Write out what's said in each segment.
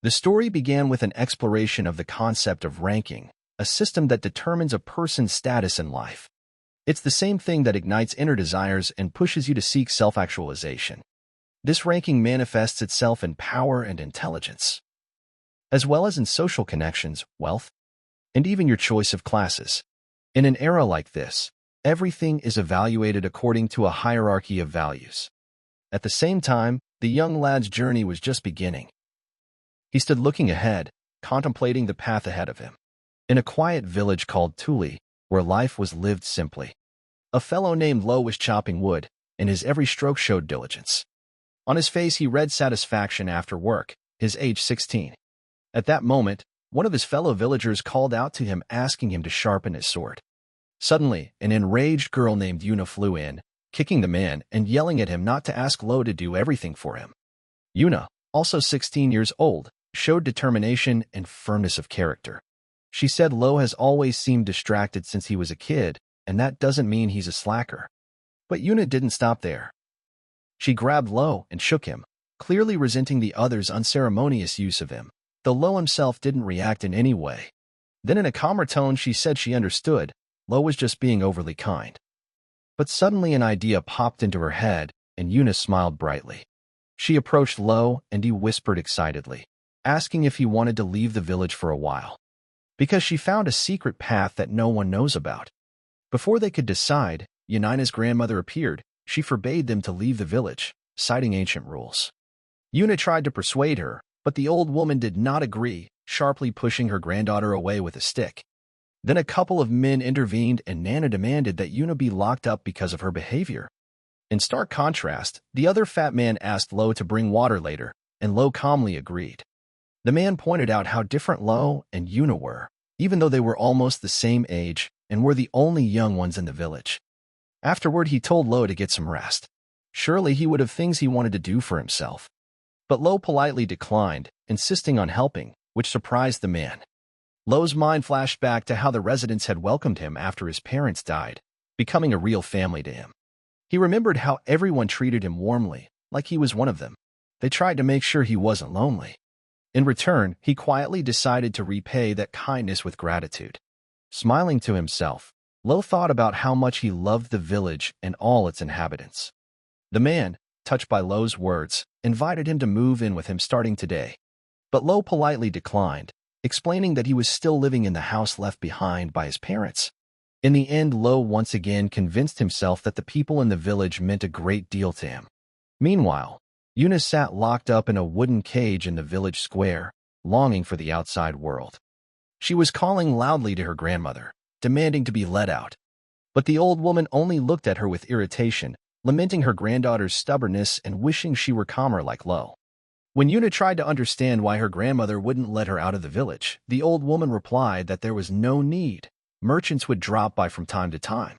The story began with an exploration of the concept of ranking, a system that determines a person's status in life. It's the same thing that ignites inner desires and pushes you to seek self-actualization. This ranking manifests itself in power and intelligence, as well as in social connections, wealth, and even your choice of classes. In an era like this, everything is evaluated according to a hierarchy of values. At the same time, the young lad's journey was just beginning. He stood looking ahead, contemplating the path ahead of him. In a quiet village called Tuli, where life was lived simply, a fellow named Lo was chopping wood, and his every stroke showed diligence. On his face he read satisfaction after work, his age 16. At that moment, one of his fellow villagers called out to him asking him to sharpen his sword. Suddenly, an enraged girl named Yuna flew in, kicking the man and yelling at him not to ask Lo to do everything for him. Yuna, also 16 years old, showed determination and firmness of character. She said Lo has always seemed distracted since he was a kid, and that doesn't mean he's a slacker. But Yuna didn't stop there. She grabbed Lo and shook him, clearly resenting the other's unceremonious use of him, though Lo himself didn't react in any way. Then in a calmer tone she said she understood, Lo was just being overly kind. But suddenly an idea popped into her head, and Yuna smiled brightly. She approached Lo and he whispered excitedly, asking if he wanted to leave the village for a while, because she found a secret path that no one knows about. Before they could decide, Yuna's grandmother appeared. She forbade them to leave the village, citing ancient rules. Yuna tried to persuade her, but the old woman did not agree, sharply pushing her granddaughter away with a stick. Then a couple of men intervened and Nana demanded that Yuna be locked up because of her behavior. In stark contrast, the other fat man asked Lo to bring water later, and Lo calmly agreed. The man pointed out how different Lo and Yuna were, even though they were almost the same age and were the only young ones in the village. Afterward, he told Lo to get some rest. Surely he would have things he wanted to do for himself. But Lo politely declined, insisting on helping, which surprised the man. Lo's mind flashed back to how the residents had welcomed him after his parents died, becoming a real family to him. He remembered how everyone treated him warmly, like he was one of them. They tried to make sure he wasn't lonely. In return, he quietly decided to repay that kindness with gratitude. Smiling to himself, Lo thought about how much he loved the village and all its inhabitants. The man, touched by Lo's words, invited him to move in with him starting today. But Lo politely declined, explaining that he was still living in the house left behind by his parents. In the end, Lo once again convinced himself that the people in the village meant a great deal to him. Meanwhile, Yuna sat locked up in a wooden cage in the village square, longing for the outside world. She was calling loudly to her grandmother, demanding to be let out. But the old woman only looked at her with irritation, lamenting her granddaughter's stubbornness and wishing she were calmer like Lo. When Yuna tried to understand why her grandmother wouldn't let her out of the village, the old woman replied that there was no need. Merchants would drop by from time to time.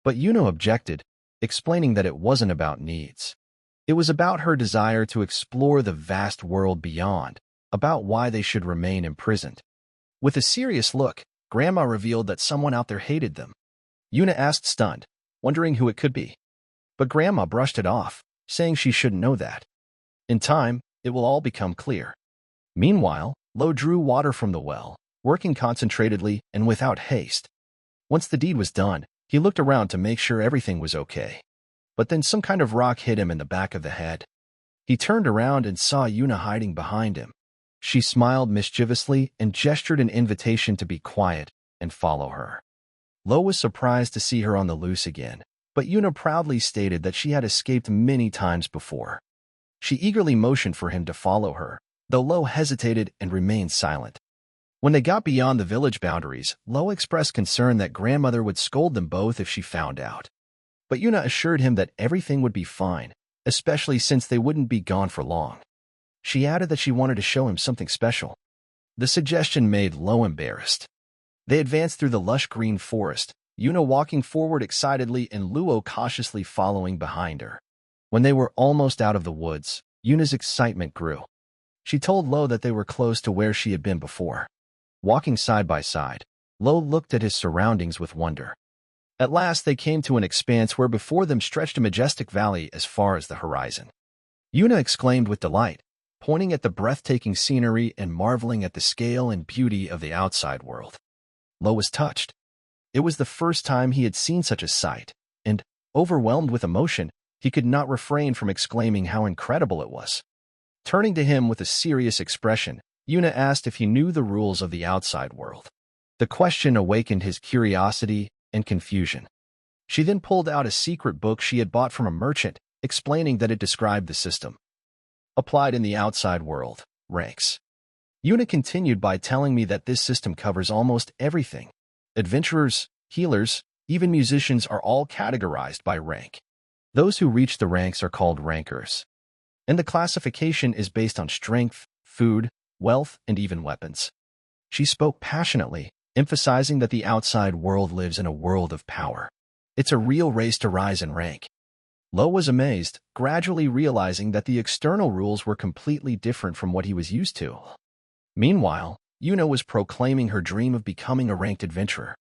But Yuna objected, explaining that it wasn't about needs. It was about her desire to explore the vast world beyond, about why they should remain imprisoned. With a serious look, Grandma revealed that someone out there hated them. Yuna asked stunned, wondering who it could be. But Grandma brushed it off, saying she shouldn't know that. In time, it will all become clear. Meanwhile, Lo drew water from the well, working concentratedly and without haste. Once the deed was done, he looked around to make sure everything was okay. But then some kind of rock hit him in the back of the head. He turned around and saw Yuna hiding behind him. She smiled mischievously and gestured an invitation to be quiet and follow her. Lo was surprised to see her on the loose again, but Yuna proudly stated that she had escaped many times before. She eagerly motioned for him to follow her, though Lo hesitated and remained silent. When they got beyond the village boundaries, Lo expressed concern that grandmother would scold them both if she found out. But Yuna assured him that everything would be fine, especially since they wouldn't be gone for long. She added that she wanted to show him something special. The suggestion made Lo embarrassed. They advanced through the lush green forest, Yuna walking forward excitedly and Luo cautiously following behind her. When they were almost out of the woods, Yuna's excitement grew. She told Lo that they were close to where she had been before. Walking side by side, Lo looked at his surroundings with wonder. At last they came to an expanse where before them stretched a majestic valley as far as the horizon. Yuna exclaimed with delight, pointing at the breathtaking scenery and marveling at the scale and beauty of the outside world. Lo was touched. It was the first time he had seen such a sight, and, overwhelmed with emotion, he could not refrain from exclaiming how incredible it was. Turning to him with a serious expression, Yuna asked if he knew the rules of the outside world. The question awakened his curiosity and confusion. She then pulled out a secret book she had bought from a merchant, explaining that it described the system applied in the outside world, ranks. Yuna continued by telling me that this system covers almost everything. Adventurers, healers, even musicians are all categorized by rank. Those who reach the ranks are called rankers. And the classification is based on strength, food, wealth, and even weapons. She spoke passionately, emphasizing that the outside world lives in a world of power. It's a real race to rise in rank. Lo was amazed, gradually realizing that the external rules were completely different from what he was used to. Meanwhile, Yuna was proclaiming her dream of becoming a ranked adventurer.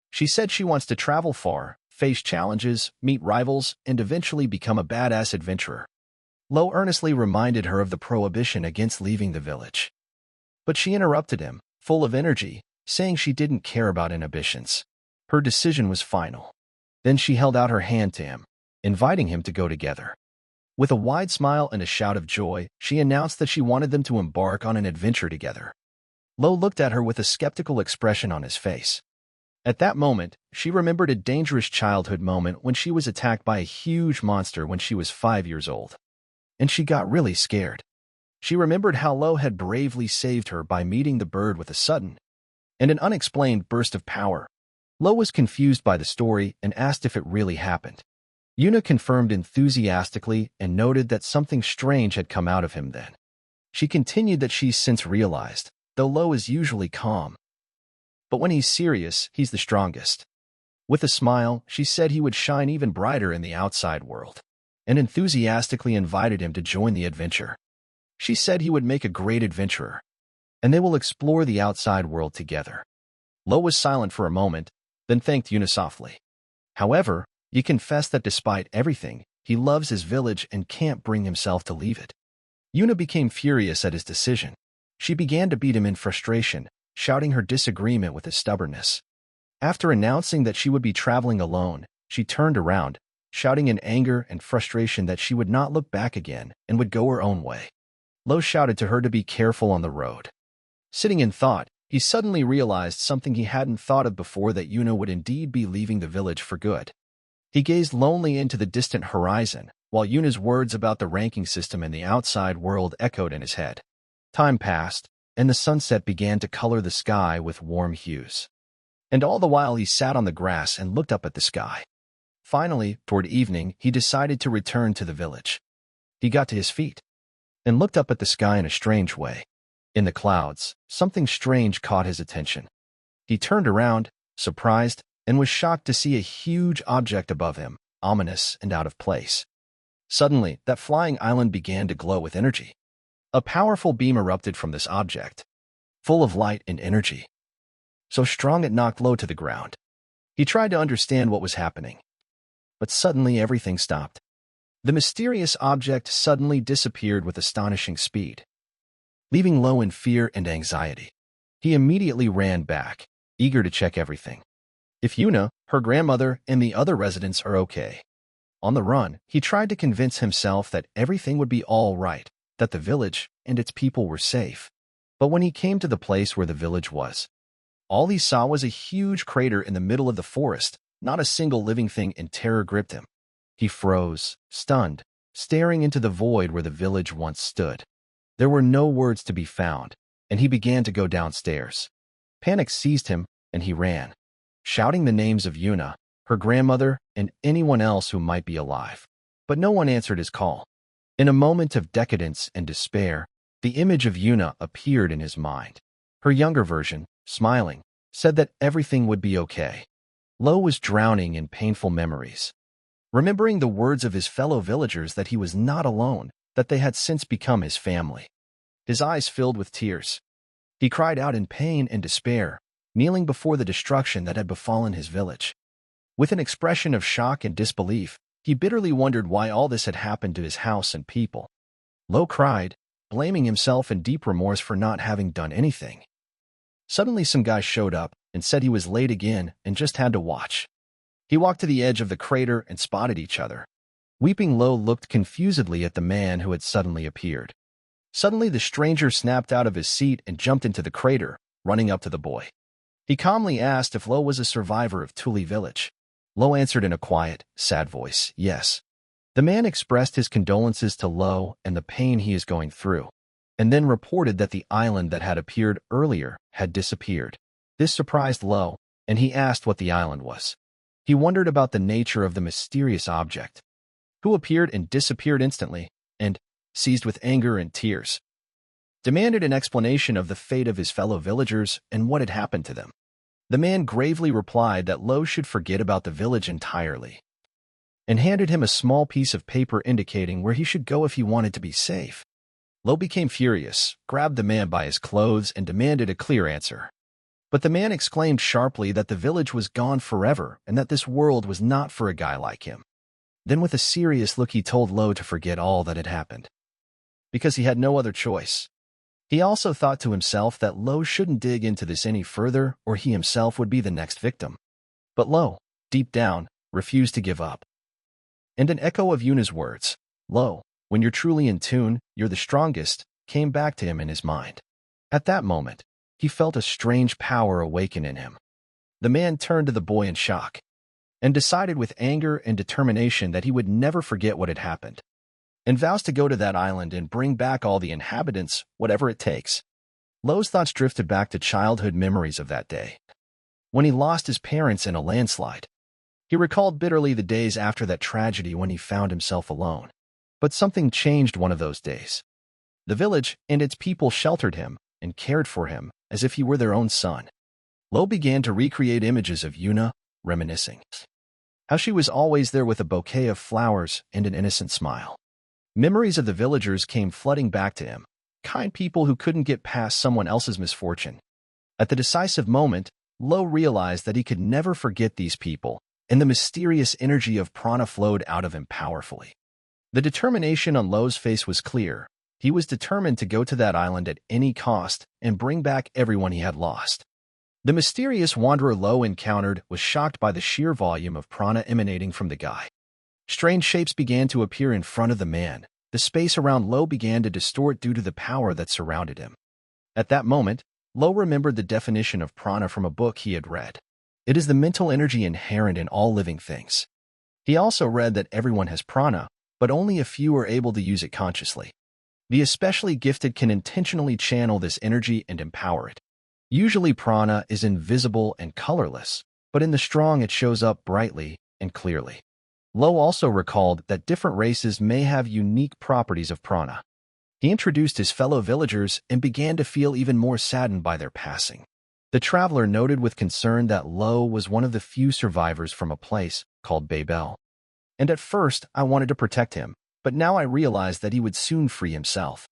She said she wants to travel far, face challenges, meet rivals, and eventually become a badass adventurer. Lo earnestly reminded her of the prohibition against leaving the village. But she interrupted him, full of energy, saying she didn't care about inhibitions. Her decision was final. Then she held out her hand to him, inviting him to go together. With a wide smile and a shout of joy, she announced that she wanted them to embark on an adventure together. Lo looked at her with a skeptical expression on his face. At that moment, she remembered a dangerous childhood moment when she was attacked by a huge monster when she was 5 years old. And she got really scared. She remembered how Lo had bravely saved her by meeting the bird with a sudden and an unexplained burst of power. Lo was confused by the story and asked if it really happened. Yuna confirmed enthusiastically and noted that something strange had come out of him then. She continued that she's since realized, though Lo is usually calm, but when he's serious, he's the strongest. With a smile, she said he would shine even brighter in the outside world, and enthusiastically invited him to join the adventure. She said he would make a great adventurer, and they will explore the outside world together. Lo was silent for a moment, then thanked Yuna softly. However, he confessed that despite everything, he loves his village and can't bring himself to leave it. Yuna became furious at his decision. She began to beat him in frustration, shouting her disagreement with his stubbornness. After announcing that she would be traveling alone, she turned around, shouting in anger and frustration that she would not look back again and would go her own way. Lo shouted to her to be careful on the road. Sitting in thought, he suddenly realized something he hadn't thought of before, that Yuna would indeed be leaving the village for good. He gazed lonely into the distant horizon, while Yuna's words about the ranking system in the outside world echoed in his head. Time passed, and the sunset began to color the sky with warm hues. And all the while he sat on the grass and looked up at the sky. Finally, toward evening, he decided to return to the village. He got to his feet and looked up at the sky in a strange way. In the clouds, something strange caught his attention. He turned around, surprised, and was shocked to see a huge object above him, ominous and out of place. Suddenly, that flying island began to glow with energy. A powerful beam erupted from this object, full of light and energy, so strong it knocked Lo to the ground. He tried to understand what was happening, but suddenly everything stopped. The mysterious object suddenly disappeared with astonishing speed, leaving Lo in fear and anxiety. He immediately ran back, eager to check everything. If Yuna, her grandmother, and the other residents are okay. On the run, he tried to convince himself that everything would be all right, that the village and its people were safe. But when he came to the place where the village was, all he saw was a huge crater in the middle of the forest. Not a single living thing, and terror gripped him. He froze, stunned, staring into the void where the village once stood. There were no words to be found, and he began to go downstairs. Panic seized him, and he ran, shouting the names of Yuna, her grandmother, and anyone else who might be alive. But no one answered his call. In a moment of decadence and despair, the image of Yuna appeared in his mind. Her younger version, smiling, said that everything would be okay. Lo was drowning in painful memories, remembering the words of his fellow villagers that he was not alone, that they had since become his family. His eyes filled with tears. He cried out in pain and despair, kneeling before the destruction that had befallen his village. With an expression of shock and disbelief, he bitterly wondered why all this had happened to his house and people. Lo cried, blaming himself in deep remorse for not having done anything. Suddenly some guy showed up and said he was late again and just had to watch. He walked to the edge of the crater and spotted each other. Weeping Lo looked confusedly at the man who had suddenly appeared. Suddenly the stranger snapped out of his seat and jumped into the crater, running up to the boy. He calmly asked if Lo was a survivor of Tuli village. Lo answered in a quiet, sad voice, yes. The man expressed his condolences to Lo and the pain he is going through, and then reported that the island that had appeared earlier had disappeared. This surprised Lo, and he asked what the island was. He wondered about the nature of the mysterious object, who appeared and disappeared instantly, and, seized with anger and tears, demanded an explanation of the fate of his fellow villagers and what had happened to them. The man gravely replied that Lo should forget about the village entirely, and handed him a small piece of paper indicating where he should go if he wanted to be safe. Lo became furious, grabbed the man by his clothes, and demanded a clear answer. But the man exclaimed sharply that the village was gone forever and that this world was not for a guy like him. Then with a serious look he told Lo to forget all that had happened, because he had no other choice. He also thought to himself that Lo shouldn't dig into this any further or he himself would be the next victim. But Lo, deep down, refused to give up. And an echo of Yuna's words, Lo, when you're truly in tune, you're the strongest, came back to him in his mind. At that moment, he felt a strange power awaken in him. The man turned to the boy in shock, and decided with anger and determination that he would never forget what had happened, and vows to go to that island and bring back all the inhabitants, whatever it takes. Lo's thoughts drifted back to childhood memories of that day, when he lost his parents in a landslide. He recalled bitterly the days after that tragedy when he found himself alone. But something changed one of those days. The village and its people sheltered him and cared for him as if he were their own son. Lo began to recreate images of Yuna, reminiscing how she was always there with a bouquet of flowers and an innocent smile. Memories of the villagers came flooding back to him, kind people who couldn't get past someone else's misfortune. At the decisive moment, Lo realized that he could never forget these people, and the mysterious energy of prana flowed out of him powerfully. The determination on Lo's face was clear. He was determined to go to that island at any cost and bring back everyone he had lost. The mysterious wanderer Lo encountered was shocked by the sheer volume of prana emanating from the guy. Strange shapes began to appear in front of the man. The space around Lo began to distort due to the power that surrounded him. At that moment, Lo remembered the definition of prana from a book he had read. It is the mental energy inherent in all living things. He also read that everyone has prana, but only a few are able to use it consciously. The especially gifted can intentionally channel this energy and empower it. Usually prana is invisible and colorless, but in the strong it shows up brightly and clearly. Lo also recalled that different races may have unique properties of prana. He introduced his fellow villagers and began to feel even more saddened by their passing. The traveler noted with concern that Lo was one of the few survivors from a place called Babel. And at first, I wanted to protect him, but now I realized that he would soon free himself.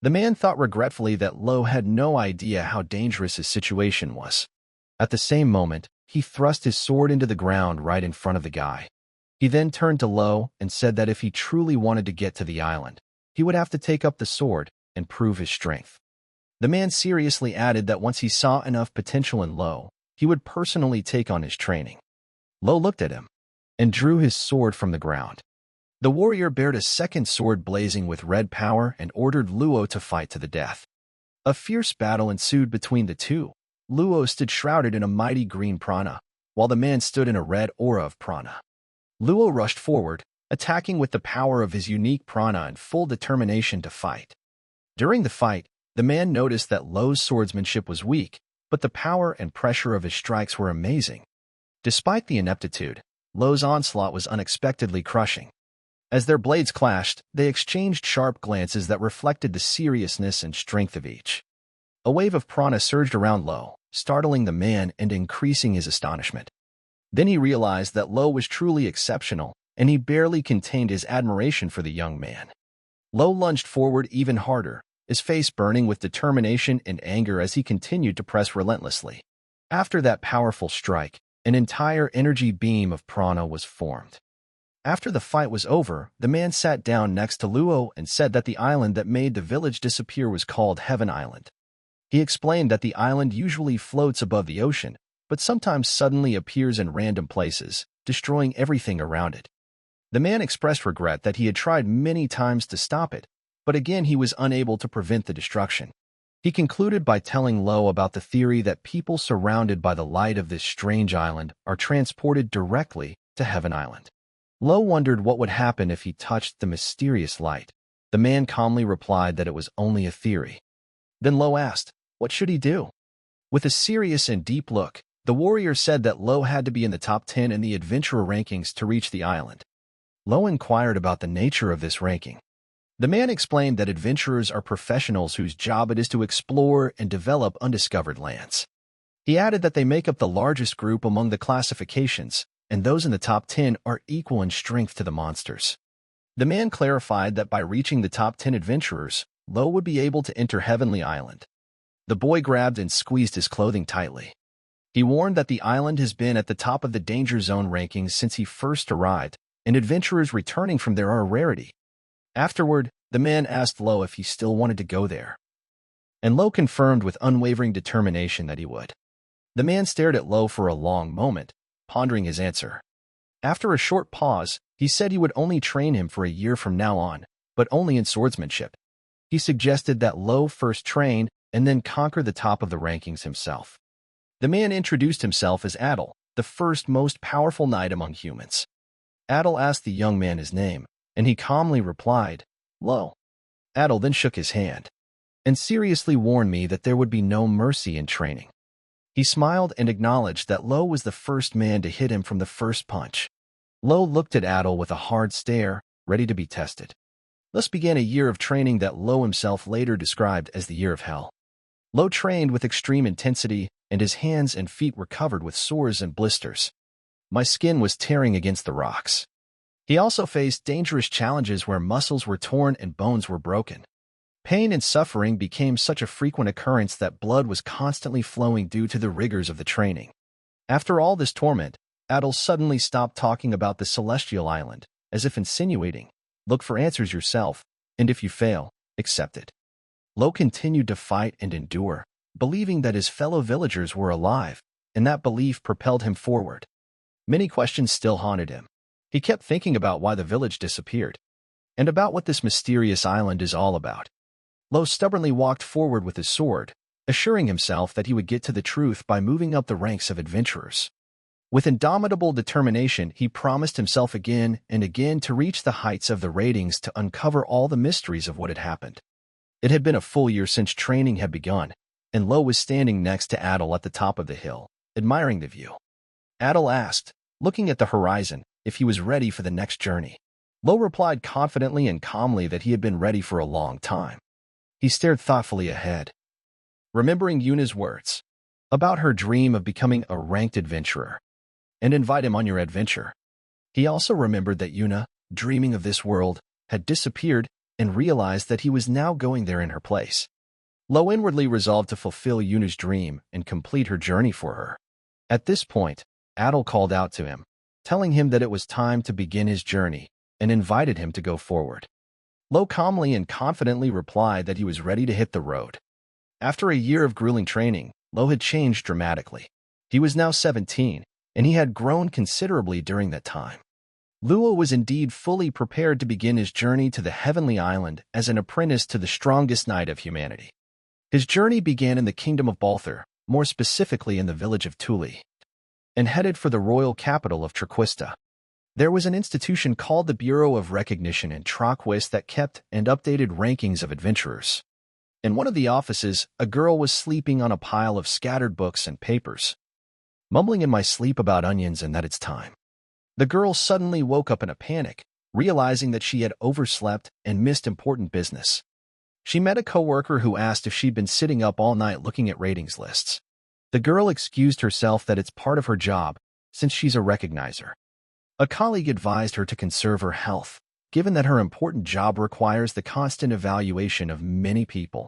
The man thought regretfully that Lo had no idea how dangerous his situation was. At the same moment, he thrust his sword into the ground right in front of the guy. He then turned to Lo and said that if he truly wanted to get to the island, he would have to take up the sword and prove his strength. The man seriously added that once he saw enough potential in Lo, he would personally take on his training. Lo looked at him and drew his sword from the ground. The warrior bared a second sword blazing with red power and ordered Luo to fight to the death. A fierce battle ensued between the two. Luo stood shrouded in a mighty green prana, while the man stood in a red aura of prana. Luo rushed forward, attacking with the power of his unique prana and full determination to fight. During the fight, the man noticed that Lo's swordsmanship was weak, but the power and pressure of his strikes were amazing. Despite the ineptitude, Lo's onslaught was unexpectedly crushing. As their blades clashed, they exchanged sharp glances that reflected the seriousness and strength of each. A wave of prana surged around Lo, startling the man and increasing his astonishment. Then he realized that Lo was truly exceptional, and he barely contained his admiration for the young man. Lo lunged forward even harder, his face burning with determination and anger as he continued to press relentlessly. After that powerful strike, an entire energy beam of prana was formed. After the fight was over, the man sat down next to Luo and said that the island that made the village disappear was called Heaven Island. He explained that the island usually floats above the ocean, but sometimes suddenly appears in random places, destroying everything around it. The man expressed regret that he had tried many times to stop it, but again he was unable to prevent the destruction. He concluded by telling Lo about the theory that people surrounded by the light of this strange island are transported directly to Heaven Island. Lo wondered what would happen if he touched the mysterious light. The man calmly replied that it was only a theory. Then Lo asked, what should he do? With a serious and deep look, the warrior said that Lo had to be in the top 10 in the adventurer rankings to reach the island. Lo inquired about the nature of this ranking. The man explained that adventurers are professionals whose job it is to explore and develop undiscovered lands. He added that they make up the largest group among the classifications, and those in the top 10 are equal in strength to the monsters. The man clarified that by reaching the top 10 adventurers, Lo would be able to enter Heavenly Island. The boy grabbed and squeezed his clothing tightly. He warned that the island has been at the top of the danger zone rankings since he first arrived, and adventurers returning from there are a rarity. Afterward, the man asked Lo if he still wanted to go there. And Lo confirmed with unwavering determination that he would. The man stared at Lo for a long moment, pondering his answer. After a short pause, he said he would only train him for a year from now on, but only in swordsmanship. He suggested that Lo first train and then conquer the top of the rankings himself. The man introduced himself as Adel, the first most powerful knight among humans. Adel asked the young man his name, and he calmly replied, Lo. Adel then shook his hand and seriously warned me that there would be no mercy in training. He smiled and acknowledged that Lo was the first man to hit him from the first punch. Lo looked at Adel with a hard stare, ready to be tested. Thus began a year of training that Lo himself later described as the Year of Hell. Lo trained with extreme intensity, and his hands and feet were covered with sores and blisters. My skin was tearing against the rocks. He also faced dangerous challenges where muscles were torn and bones were broken. Pain and suffering became such a frequent occurrence that blood was constantly flowing due to the rigors of the training. After all this torment, Adel suddenly stopped talking about the celestial island, as if insinuating, look for answers yourself, and if you fail, accept it. Lo continued to fight and endure, believing that his fellow villagers were alive, and that belief propelled him forward. Many questions still haunted him. He kept thinking about why the village disappeared, and about what this mysterious island is all about. Lo stubbornly walked forward with his sword, assuring himself that he would get to the truth by moving up the ranks of adventurers. With indomitable determination, he promised himself again and again to reach the heights of the ratings to uncover all the mysteries of what had happened. It had been a full year since training had begun, and Lo was standing next to Adel at the top of the hill, admiring the view. Adel asked, looking at the horizon, if he was ready for the next journey. Lo replied confidently and calmly that he had been ready for a long time. He stared thoughtfully ahead, remembering Yuna's words about her dream of becoming a ranked adventurer, and invite him on your adventure. He also remembered that Yuna, dreaming of this world, had disappeared and realized that he was now going there in her place. Lo inwardly resolved to fulfill Yuna's dream and complete her journey for her. At this point, Adel called out to him, telling him that it was time to begin his journey, and invited him to go forward. Lo calmly and confidently replied that he was ready to hit the road. After a year of grueling training, Lo had changed dramatically. He was now 17, and he had grown considerably during that time. Luo was indeed fully prepared to begin his journey to the Heavenly Island as an apprentice to the strongest knight of humanity. His journey began in the kingdom of Balthur, more specifically in the village of Tuli, and headed for the royal capital of Traquista. There was an institution called the Bureau of Recognition in Traquist that kept and updated rankings of adventurers. In one of the offices, a girl was sleeping on a pile of scattered books and papers, mumbling in my sleep about onions and that it's time. The girl suddenly woke up in a panic, realizing that she had overslept and missed important business. She met a coworker who asked if she'd been sitting up all night looking at ratings lists. The girl excused herself that it's part of her job, since she's a recognizer. A colleague advised her to conserve her health, given that her important job requires the constant evaluation of many people.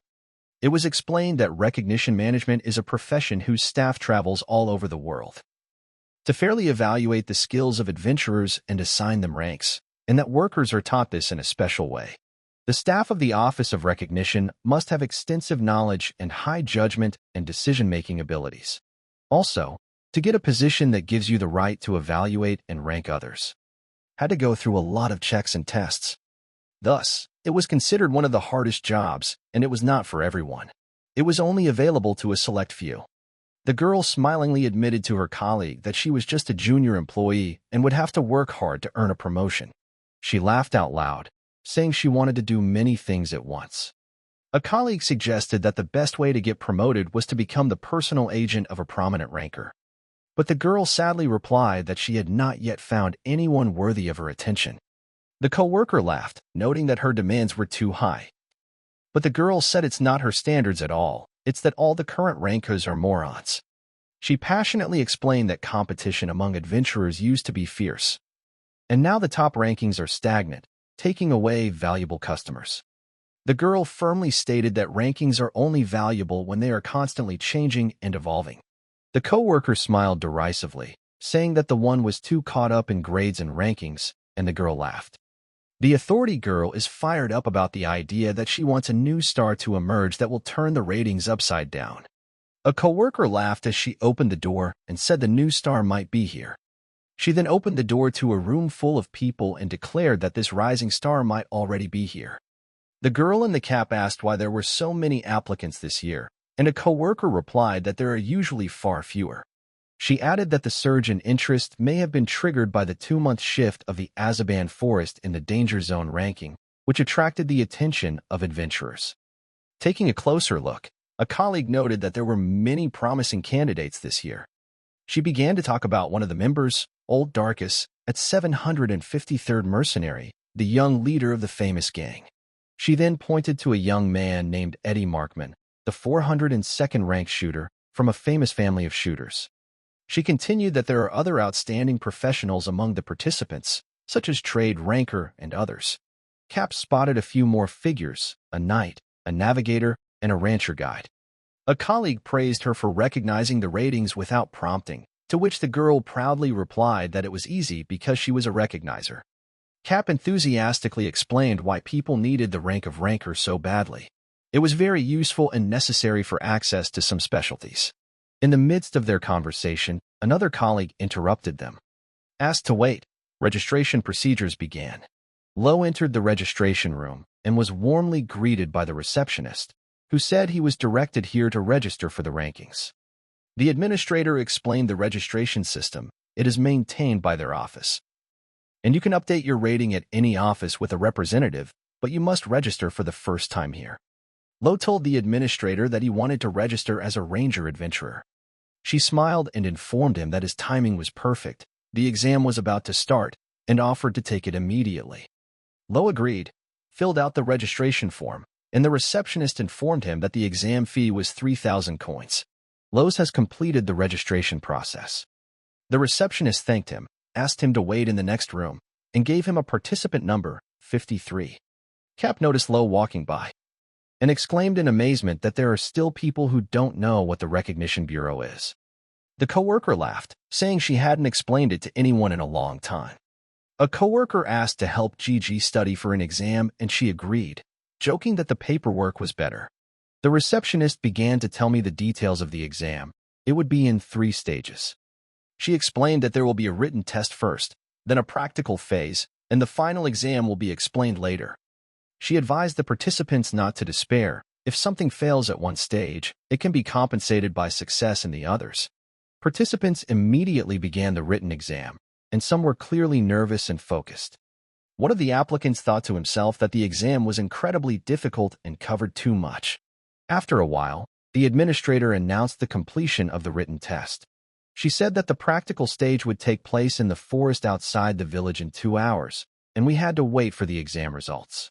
It was explained that recognition management is a profession whose staff travels all over the world. to fairly evaluate the skills of adventurers and assign them ranks, and that workers are taught this in a special way. The staff of the Office of Recognition must have extensive knowledge and high judgment and decision-making abilities. Also, to get a position that gives you the right to evaluate and rank others, had to go through a lot of checks and tests. Thus, it was considered one of the hardest jobs, and it was not for everyone. It was only available to a select few. The girl smilingly admitted to her colleague that she was just a junior employee and would have to work hard to earn a promotion. She laughed out loud, saying she wanted to do many things at once. A colleague suggested that the best way to get promoted was to become the personal agent of a prominent ranker. But the girl sadly replied that she had not yet found anyone worthy of her attention. The coworker laughed, noting that her demands were too high. But the girl said it's not her standards at all, it's that all the current rankers are morons. She passionately explained that competition among adventurers used to be fierce, and now the top rankings are stagnant, taking away valuable customers. The girl firmly stated that rankings are only valuable when they are constantly changing and evolving. The coworker smiled derisively, saying that the one was too caught up in grades and rankings, and the girl laughed. The authority girl is fired up about the idea that she wants a new star to emerge that will turn the ratings upside down. A coworker laughed as she opened the door and said the new star might be here. She then opened the door to a room full of people and declared that this rising star might already be here. The girl in the cap asked why there were so many applicants this year, and a coworker replied that there are usually far fewer. She added that the surge in interest may have been triggered by the 2-month shift of the Azaban Forest in the Danger Zone ranking, which attracted the attention of adventurers. Taking a closer look, a colleague noted that there were many promising candidates this year. She began to talk about one of the members, Old Darkus, at 753rd Mercenary, the young leader of the famous gang. She then pointed to a young man named Eddie Markman, the 402nd rank shooter from a famous family of shooters. She continued that there are other outstanding professionals among the participants, such as Trade Ranker and others. Cap spotted a few more figures, a knight, a navigator, and a rancher guide. A colleague praised her for recognizing the ratings without prompting, to which the girl proudly replied that it was easy because she was a recognizer. Cap enthusiastically explained why people needed the rank of ranker so badly. It was very useful and necessary for access to some specialties. In the midst of their conversation, another colleague interrupted them. Asked to wait, registration procedures began. Lo entered the registration room and was warmly greeted by the receptionist, who said he was directed here to register for the rankings. The administrator explained the registration system. It is maintained by their office, and you can update your rating at any office with a representative, but you must register for the first time here. Lo told the administrator that he wanted to register as a ranger adventurer. She smiled and informed him that his timing was perfect. The exam was about to start, and offered to take it immediately. Lo agreed, filled out the registration form, and the receptionist informed him that the exam fee was 3,000 coins. Lowe's has completed the registration process. The receptionist thanked him, asked him to wait in the next room, and gave him a participant number, 53. Cap noticed Lowe walking by, and exclaimed in amazement that there are still people who don't know what the Recognition Bureau is. The coworker laughed, saying she hadn't explained it to anyone in a long time. A coworker asked to help Gigi study for an exam, and she agreed, joking that the paperwork was better. The receptionist began to tell me the details of the exam. It would be in 3 stages. She explained that there will be a written test first, then a practical phase, and the final exam will be explained later. She advised the participants not to despair. If something fails at one stage, it can be compensated by success in the others. Participants immediately began the written exam, and some were clearly nervous and focused. One of the applicants thought to himself that the exam was incredibly difficult and covered too much. After a while, the administrator announced the completion of the written test. She said that the practical stage would take place in the forest outside the village in 2 hours, and we had to wait for the exam results.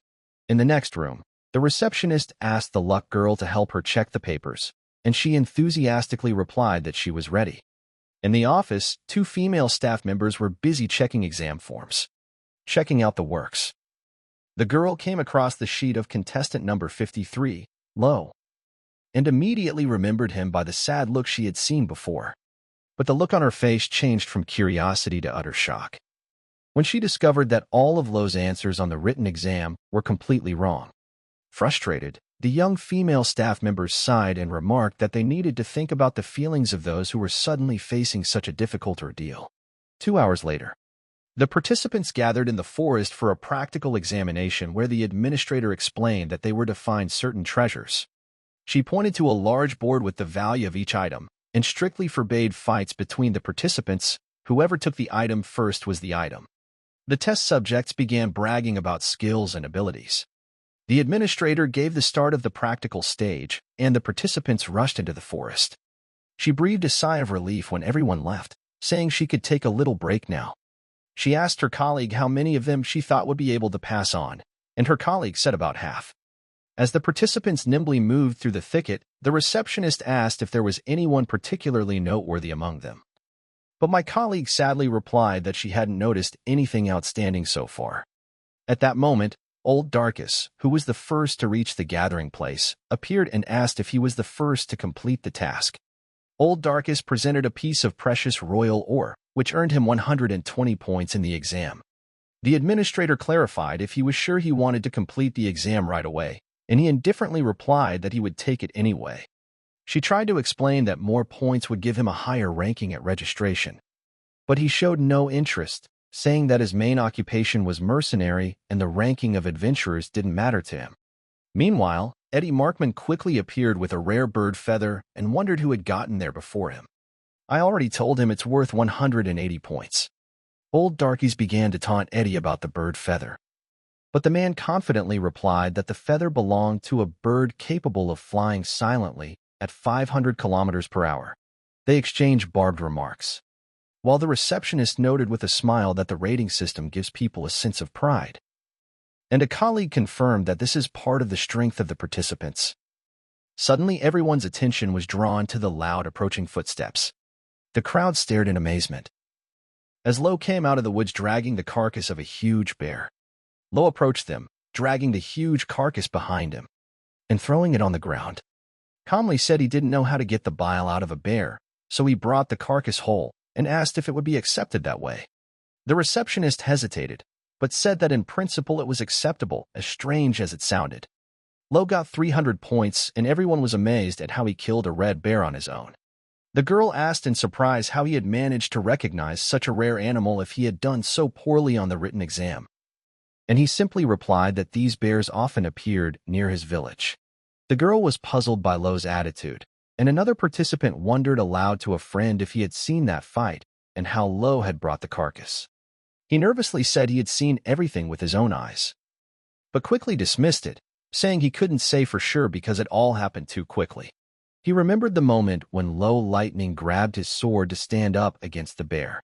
In the next room, the receptionist asked the luck girl to help her check the papers, and she enthusiastically replied that she was ready. In the office, 2 female staff members were busy checking exam forms, checking out the works. The girl came across the sheet of contestant number 53, Lo, and immediately remembered him by the sad look she had seen before. but the look on her face changed from curiosity to utter shock when she discovered that all of Lo's answers on the written exam were completely wrong. Frustrated, the young female staff members sighed and remarked that they needed to think about the feelings of those who were suddenly facing such a difficult ordeal. 2 hours later, the participants gathered in the forest for a practical examination where the administrator explained that they were to find certain treasures. She pointed to a large board with the value of each item and strictly forbade fights between the participants. Whoever took the item first was the item. The test subjects began bragging about skills and abilities. The administrator gave the start of the practical stage, and the participants rushed into the forest. She breathed a sigh of relief when everyone left, saying she could take a little break now. She asked her colleague how many of them she thought would be able to pass on, and her colleague said about half. As the participants nimbly moved through the thicket, the receptionist asked if there was anyone particularly noteworthy among them. But my colleague sadly replied that she hadn't noticed anything outstanding so far. At that moment, old Darkus, who was the first to reach the gathering place, appeared and asked if he was the first to complete the task. Old Darkus presented a piece of precious royal ore, which earned him 120 points in the exam. The administrator clarified if he was sure he wanted to complete the exam right away, and he indifferently replied that he would take it anyway. She tried to explain that more points would give him a higher ranking at registration. But he showed no interest, saying that his main occupation was mercenary and the ranking of adventurers didn't matter to him. Meanwhile, Eddie Markman quickly appeared with a rare bird feather and wondered who had gotten there before him. I already told him it's worth 180 points. Old Darkies began to taunt Eddie about the bird feather. But the man confidently replied that the feather belonged to a bird capable of flying silently at 500 kilometers per hour. They exchanged barbed remarks, while the receptionist noted with a smile that the rating system gives people a sense of pride. And a colleague confirmed that this is part of the strength of the participants. Suddenly, everyone's attention was drawn to the loud approaching footsteps. The crowd stared in amazement as Lo came out of the woods dragging the carcass of a huge bear. Lo approached them, dragging the huge carcass behind him and throwing it on the ground. Calmly said he didn't know how to get the bile out of a bear, so he brought the carcass whole and asked if it would be accepted that way. The receptionist hesitated, but said that in principle it was acceptable, as strange as it sounded. Lo got 300 points, and everyone was amazed at how he killed a red bear on his own. The girl asked in surprise how he had managed to recognize such a rare animal if he had done so poorly on the written exam. And he simply replied that these bears often appeared near his village. The girl was puzzled by Lo's attitude, and another participant wondered aloud to a friend if he had seen that fight and how Lo had brought the carcass. He nervously said he had seen everything with his own eyes, but quickly dismissed it, saying he couldn't say for sure because it all happened too quickly. He remembered the moment when Lo Lightning grabbed his sword to stand up against the bear.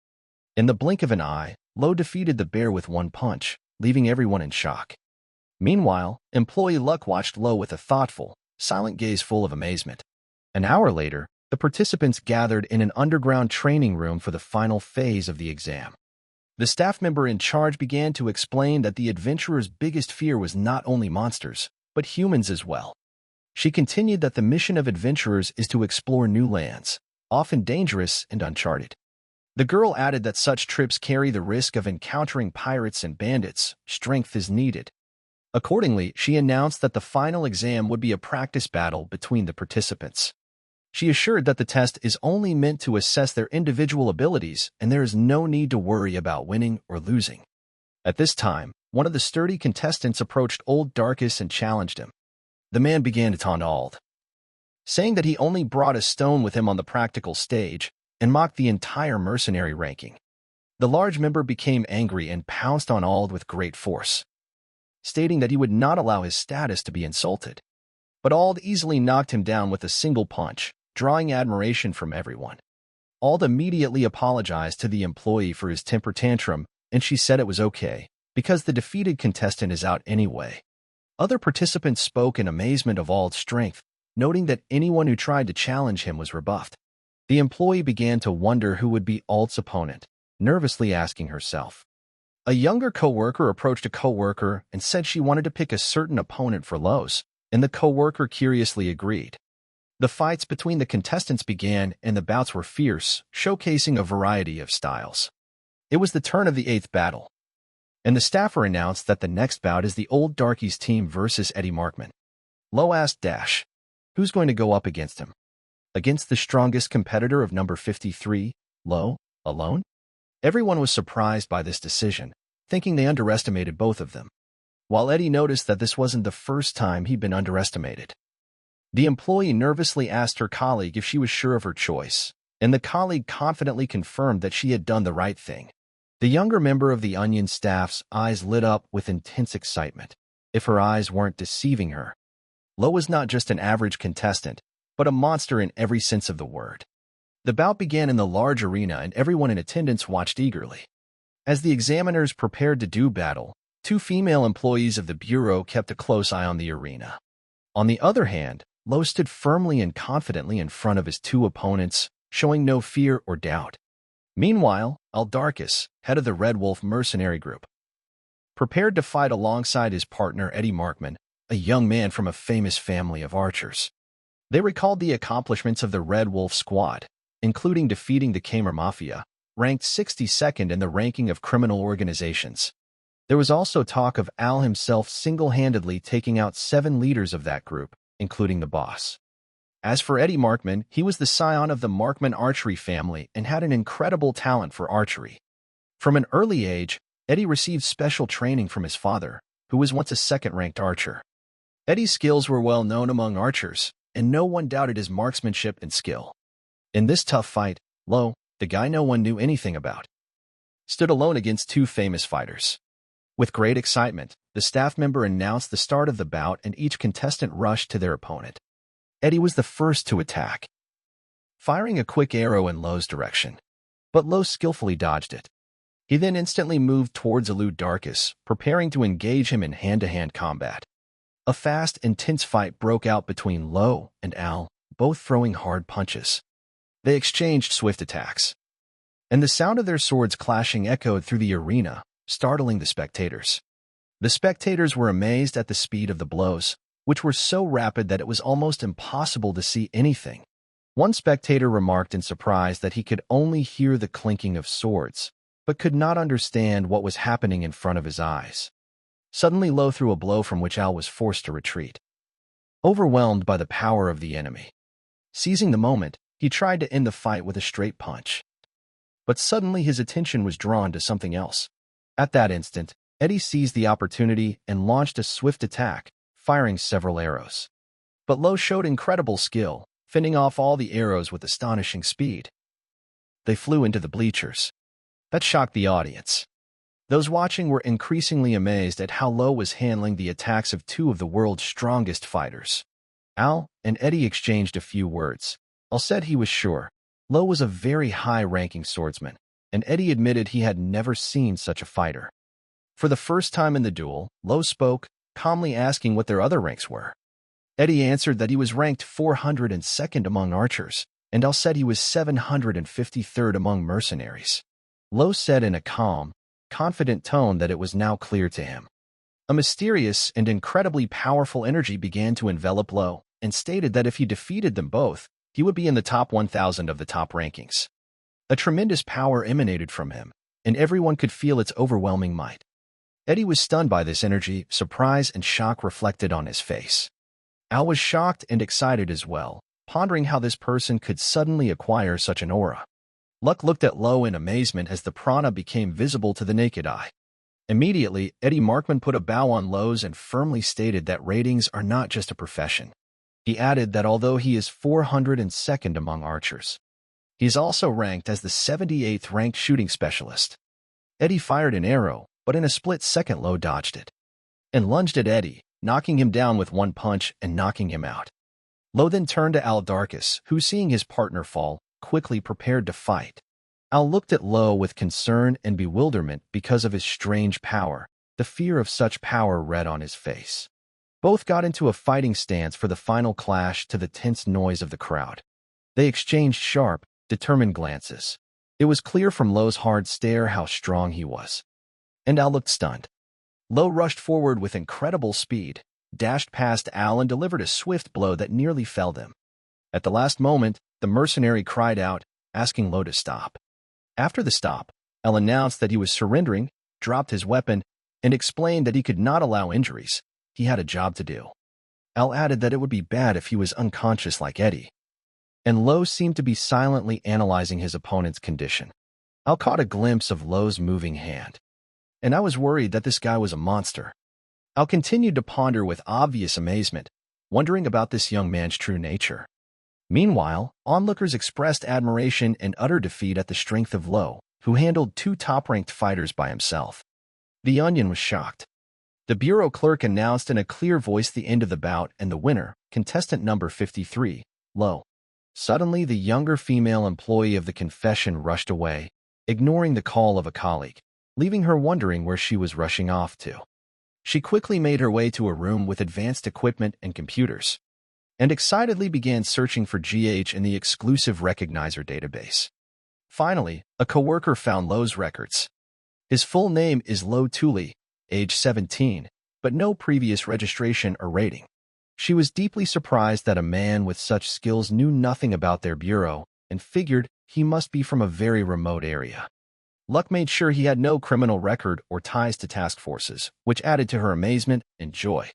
In the blink of an eye, Lo defeated the bear with one punch, leaving everyone in shock. Meanwhile, employee Luck watched Lo with a thoughtful, silent gaze full of amazement. An hour later, the participants gathered in an underground training room for the final phase of the exam. The staff member in charge began to explain that the adventurer's biggest fear was not only monsters, but humans as well. She continued that the mission of adventurers is to explore new lands, often dangerous and uncharted. The girl added that such trips carry the risk of encountering pirates and bandits. Strength is needed. Accordingly, she announced that the final exam would be a practice battle between the participants. She assured that the test is only meant to assess their individual abilities and there is no need to worry about winning or losing. At this time, one of the sturdy contestants approached old Darkus and challenged him. The man began to taunt Ald, saying that he only brought a stone with him on the practical stage and mocked the entire mercenary ranking. The large member became angry and pounced on Ald with great force, stating that he would not allow his status to be insulted. But Ald easily knocked him down with a single punch, drawing admiration from everyone. Ald immediately apologized to the employee for his temper tantrum, and she said it was okay, because the defeated contestant is out anyway. Other participants spoke in amazement of Ald's strength, noting that anyone who tried to challenge him was rebuffed. The employee began to wonder who would be Ald's opponent, nervously asking herself. A younger coworker approached a coworker and said she wanted to pick a certain opponent for Lo's, and the coworker curiously agreed. The fights between the contestants began and the bouts were fierce, showcasing a variety of styles. It was the turn of the 8th battle, and the staffer announced that the next bout is the Old Darkies team versus Eddie Markman. Lo asked Dash, who's going to go up against him? Against the strongest competitor of number 53, Lo, alone? Everyone was surprised by this decision, thinking they underestimated both of them, while Eddie noticed that this wasn't the first time he'd been underestimated. The employee nervously asked her colleague if she was sure of her choice, and the colleague confidently confirmed that she had done the right thing. The younger member of the Onion staff's eyes lit up with intense excitement. If her eyes weren't deceiving her, Lo was not just an average contestant, but a monster in every sense of the word. The bout began in the large arena and everyone in attendance watched eagerly. As the examiners prepared to do battle, 2 female employees of the Bureau kept a close eye on the arena. On the other hand, Lo stood firmly and confidently in front of his 2 opponents, showing no fear or doubt. Meanwhile, Aldarkis, head of the Red Wolf mercenary group, prepared to fight alongside his partner Eddie Markman, a young man from a famous family of archers. They recalled the accomplishments of the Red Wolf squad, including defeating the Kamer Mafia, ranked 62nd in the ranking of criminal organizations. There was also talk of Al himself single-handedly taking out 7 leaders of that group, including the boss. As for Eddie Markman, he was the scion of the Markman archery family and had an incredible talent for archery. From an early age, Eddie received special training from his father, who was once a second-ranked archer. Eddie's skills were well known among archers, and no one doubted his marksmanship and skill. In this tough fight, Lo, the guy no one knew anything about, stood alone against 2 famous fighters. With great excitement, the staff member announced the start of the bout and each contestant rushed to their opponent. Eddie was the first to attack, firing a quick arrow in Lo's direction, but Lo skillfully dodged it. He then instantly moved towards Darkis, preparing to engage him in hand-to-hand combat. A fast, intense fight broke out between Lo and Al, both throwing hard punches. They exchanged swift attacks, and the sound of their swords clashing echoed through the arena, startling the spectators. The spectators were amazed at the speed of the blows, which were so rapid that it was almost impossible to see anything. One spectator remarked in surprise that he could only hear the clinking of swords, but could not understand what was happening in front of his eyes. Suddenly Lo threw a blow from which Al was forced to retreat, overwhelmed by the power of the enemy. Seizing the moment, he tried to end the fight with a straight punch. But suddenly his attention was drawn to something else. At that instant, Eddie seized the opportunity and launched a swift attack, firing several arrows. But Lo showed incredible skill, fending off all the arrows with astonishing speed. They flew into the bleachers. That shocked the audience. Those watching were increasingly amazed at how Lo was handling the attacks of 2 of the world's strongest fighters. Al and Eddie exchanged a few words. Al said he was sure Lo was a very high-ranking swordsman, and Eddie admitted he had never seen such a fighter. For the first time in the duel, Lo spoke, calmly asking what their other ranks were. Eddie answered that he was ranked 402nd among archers, and Al said he was 753rd among mercenaries. Lo said in a calm, confident tone that it was now clear to him. A mysterious and incredibly powerful energy began to envelop Lo, and stated that if he defeated them both, he would be in the top 1,000 of the top rankings. A tremendous power emanated from him, and everyone could feel its overwhelming might. Eddie was stunned by this energy, surprise and shock reflected on his face. Al was shocked and excited as well, pondering how this person could suddenly acquire such an aura. Luck looked at Lo in amazement as the prana became visible to the naked eye. Immediately, Eddie Markman put a bow on Lo's and firmly stated that ratings are not just a profession. He added that although he is 402nd among archers, he is also ranked as the 78th ranked shooting specialist. Eddie fired an arrow, but in a split second Lo dodged it and lunged at Eddie, knocking him down with one punch and knocking him out. Lo then turned to Aldarkis, who, seeing his partner fall, quickly prepared to fight. Al looked at Lo with concern and bewilderment because of his strange power. The fear of such power read on his face. Both got into a fighting stance for the final clash to the tense noise of the crowd. They exchanged sharp, determined glances. It was clear from Lo's hard stare how strong he was. And Al looked stunned. Lo rushed forward with incredible speed, dashed past Al and delivered a swift blow that nearly felled him. At the last moment, the mercenary cried out, asking Lo to stop. After the stop, L announced that he was surrendering, dropped his weapon, and explained that he could not allow injuries. He had a job to do. L added that it would be bad if he was unconscious like Eddie. And Lo seemed to be silently analyzing his opponent's condition. L caught a glimpse of Lo's moving hand. And I was worried that this guy was a monster. L continued to ponder with obvious amazement, wondering about this young man's true nature. Meanwhile, onlookers expressed admiration and utter defeat at the strength of Lo, who handled 2 top-ranked fighters by himself. The Onion was shocked. The bureau clerk announced in a clear voice the end of the bout and the winner, contestant number 53, Lo. Suddenly, the younger female employee of the confession rushed away, ignoring the call of a colleague, leaving her wondering where she was rushing off to. She quickly made her way to a room with advanced equipment and computers, and excitedly began searching for GH in the exclusive recognizer database. Finally, a coworker found Lo's records. His full name is Lo Tuli, age 17, but no previous registration or rating. She was deeply surprised that a man with such skills knew nothing about their bureau and figured he must be from a very remote area. Luck made sure he had no criminal record or ties to task forces, which added to her amazement and joy.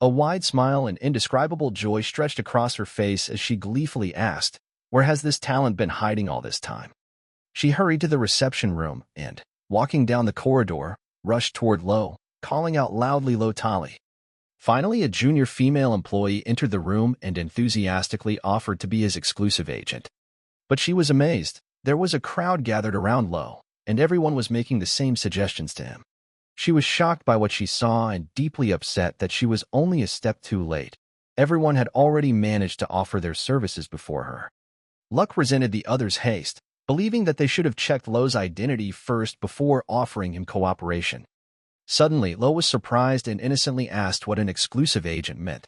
A wide smile and indescribable joy stretched across her face as she gleefully asked, "Where has this talent been hiding all this time?" She hurried to the reception room and, walking down the corridor, rushed toward Lo, calling out loudly Lo Tali. Finally, a junior female employee entered the room and enthusiastically offered to be his exclusive agent. But she was amazed. There was a crowd gathered around Lo, and everyone was making the same suggestions to him. She was shocked by what she saw and deeply upset that she was only a step too late. Everyone had already managed to offer their services before her. Luck resented the others' haste, believing that they should have checked Lo's identity first before offering him cooperation. Suddenly, Lo was surprised and innocently asked what an exclusive agent meant.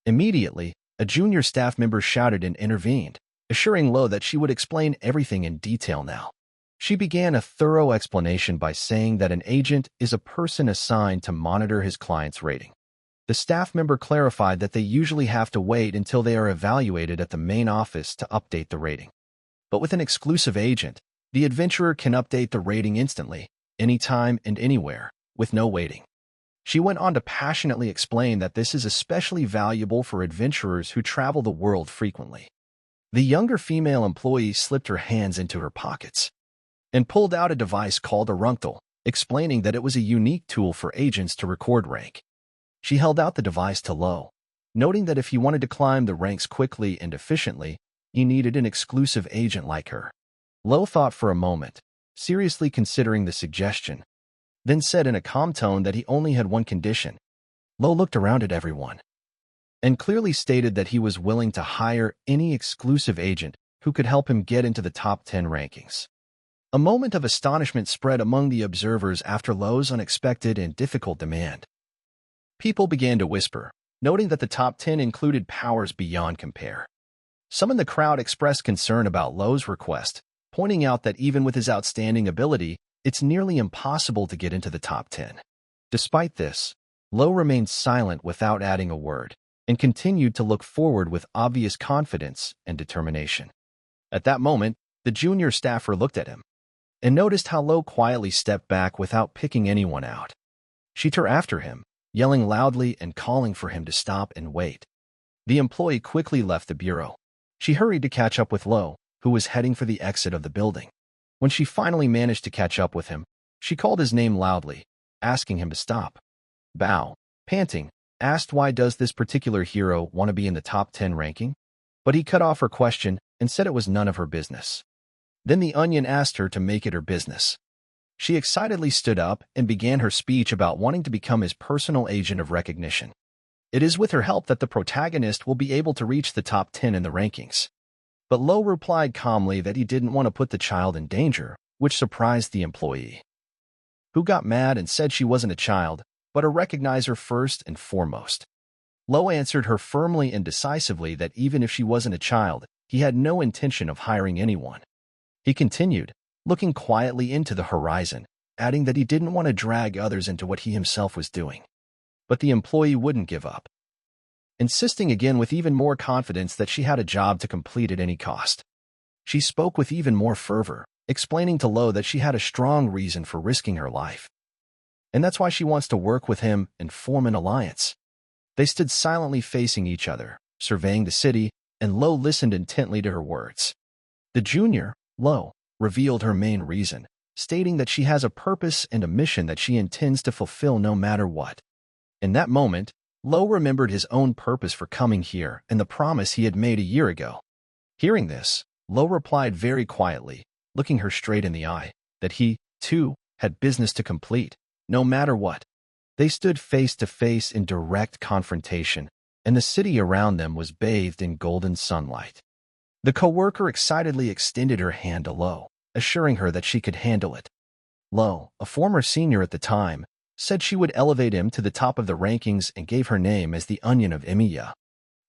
Immediately, a junior staff member shouted and intervened, assuring Lo that she would explain everything in detail now. She began a thorough explanation by saying that an agent is a person assigned to monitor his client's rating. The staff member clarified that they usually have to wait until they are evaluated at the main office to update the rating. But with an exclusive agent, the adventurer can update the rating instantly, anytime and anywhere, with no waiting. She went on to passionately explain that this is especially valuable for adventurers who travel the world frequently. The younger female employee slipped her hands into her pockets and pulled out a device called a runkel, explaining that it was a unique tool for agents to record rank. She held out the device to Lo, noting that if he wanted to climb the ranks quickly and efficiently, he needed an exclusive agent like her. Lo thought for a moment, seriously considering the suggestion, then said in a calm tone that he only had one condition. Lo looked around at everyone and clearly stated that he was willing to hire any exclusive agent who could help him get into the top 10 rankings. A moment of astonishment spread among the observers after Lo's unexpected and difficult demand. People began to whisper, noting that the top 10 included powers beyond compare. Some in the crowd expressed concern about Lo's request, pointing out that even with his outstanding ability, it's nearly impossible to get into the top 10. Despite this, Lo remained silent without adding a word, and continued to look forward with obvious confidence and determination. At that moment, the junior staffer looked at him and noticed how Lo quietly stepped back without picking anyone out. She turned after him, yelling loudly and calling for him to stop and wait. The employee quickly left the bureau. She hurried to catch up with Lo, who was heading for the exit of the building. When she finally managed to catch up with him, she called his name loudly, asking him to stop. Bao, panting, asked why does this particular hero want to be in the top 10 ranking? But he cut off her question and said it was none of her business. Then the Onion asked her to make it her business. She excitedly stood up and began her speech about wanting to become his personal agent of recognition. It is with her help that the protagonist will be able to reach the top 10 in the rankings. But Lo replied calmly that he didn't want to put the child in danger, which surprised the employee, who got mad and said she wasn't a child, but a recognizer first and foremost. Lo answered her firmly and decisively that even if she wasn't a child, he had no intention of hiring anyone. He continued, looking quietly into the horizon, adding that he didn't want to drag others into what he himself was doing. But the employee wouldn't give up. insisting again with even more confidence that she had a job to complete at any cost. She spoke with even more fervor, explaining to Lo that she had a strong reason for risking her life. And that's why she wants to work with him and form an alliance. They stood silently facing each other, surveying the city, and Lo listened intently to her words. The junior, Lo, revealed her main reason, stating that she has a purpose and a mission that she intends to fulfill no matter what. In that moment, Lo remembered his own purpose for coming here and the promise he had made a year ago. Hearing this, Lo replied very quietly, looking her straight in the eye, that he, too, had business to complete, no matter what. They stood face to face in direct confrontation, and the city around them was bathed in golden sunlight. The coworker excitedly extended her hand to Lo, assuring her that she could handle it. Lo, a former senior at the time, said she would elevate him to the top of the rankings and gave her name as the Onion of Emiya.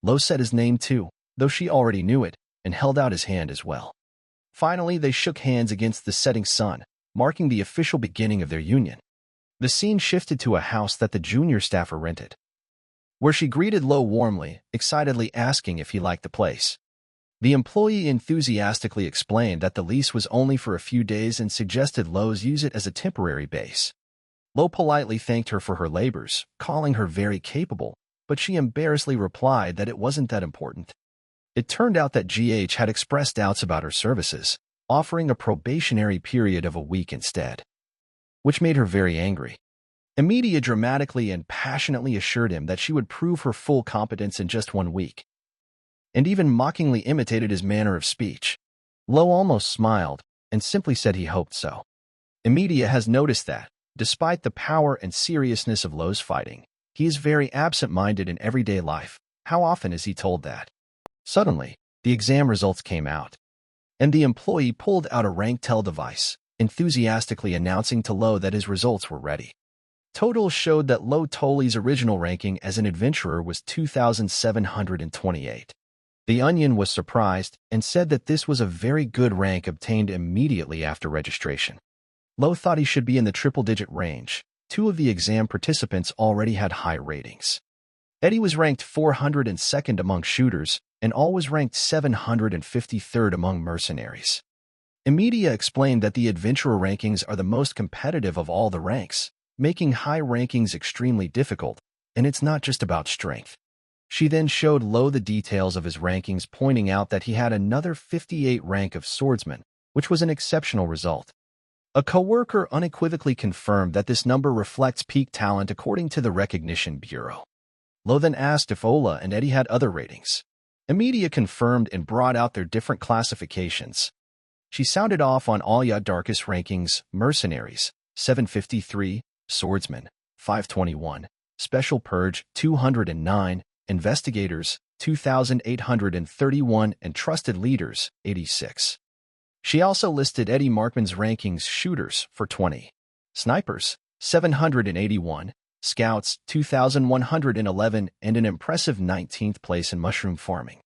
Lo said his name too, though she already knew it, and held out his hand as well. Finally, they shook hands against the setting sun, marking the official beginning of their union. The scene shifted to a house that the junior staffer rented, where she greeted Lo warmly, excitedly asking if he liked the place. The employee enthusiastically explained that the lease was only for a few days and suggested Lo's use it as a temporary base. Lo politely thanked her for her labors, calling her very capable, but she embarrassedly replied that it wasn't that important. It turned out that GH had expressed doubts about her services, offering a probationary period of a week instead, which made her very angry. Emilia dramatically and passionately assured him that she would prove her full competence in just 1 week, and even mockingly imitated his manner of speech. Lo almost smiled and simply said he hoped so. Emilia has noticed that, despite the power and seriousness of Lo's fighting, he is very absent-minded in everyday life. How often is he told that? Suddenly, the exam results came out, and the employee pulled out a rank tell device, enthusiastically announcing to Lo that his results were ready. Totals showed that Lo Tuli's original ranking as an adventurer was 2,728. The Onion was surprised and said that this was a very good rank obtained immediately after registration. Lo thought he should be in the triple-digit range. 2 of the exam participants already had high ratings. Eddie was ranked 402nd among shooters, and All was ranked 753rd among mercenaries. Emilia explained that the adventurer rankings are the most competitive of all the ranks, making high rankings extremely difficult, and it's not just about strength. She then showed Lo the details of his rankings, pointing out that he had another 58 rank of swordsman, which was an exceptional result. A coworker unequivocally confirmed that this number reflects peak talent according to the Recognition Bureau. Lo then asked if Ola and Eddie had other ratings. Emilia confirmed and brought out their different classifications. She sounded off on Alya Darkus rankings: mercenaries, 753, swordsman, 521, special purge, 209, investigators, 2,831, and trusted leaders, 86. She also listed Eddie Markman's rankings: shooters, for 20, snipers, 781, scouts, 2,111, and an impressive 19th place in mushroom farming.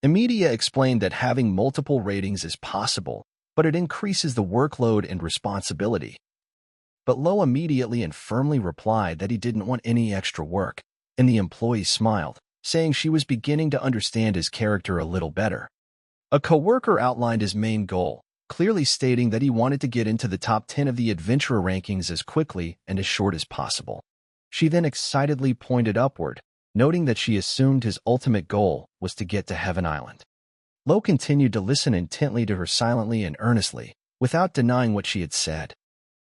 Emilia explained that having multiple ratings is possible, but it increases the workload and responsibility. But Lo immediately and firmly replied that he didn't want any extra work, and the employee smiled, saying she was beginning to understand his character a little better. A coworker outlined his main goal, clearly stating that he wanted to get into the top 10 of the adventurer rankings as quickly and as short as possible. She then excitedly pointed upward, noting that she assumed his ultimate goal was to get to Heaven Island. Lo continued to listen intently to her silently and earnestly, without denying what she had said.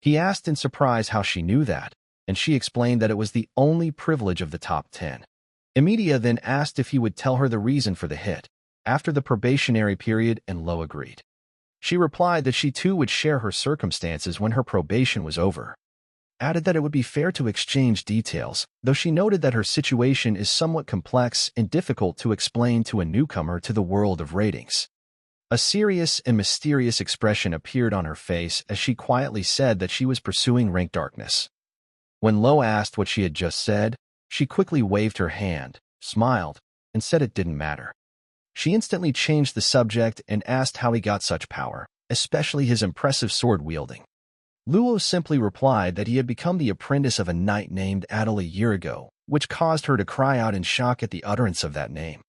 He asked in surprise how she knew that, and she explained that it was the only privilege of the top 10. Emilia then asked if he would tell her the reason for the hit, after the probationary period, and Lo agreed. She replied that she too would share her circumstances when her probation was over. Added that it would be fair to exchange details, though she noted that her situation is somewhat complex and difficult to explain to a newcomer to the world of ratings. A serious and mysterious expression appeared on her face as she quietly said that she was pursuing rank darkness. When Lo asked what she had just said, she quickly waved her hand, smiled, and said it didn't matter. She instantly changed the subject and asked how he got such power, especially his impressive sword-wielding. Luo simply replied that he had become the apprentice of a knight named Adel a year ago, which caused her to cry out in shock at the utterance of that name.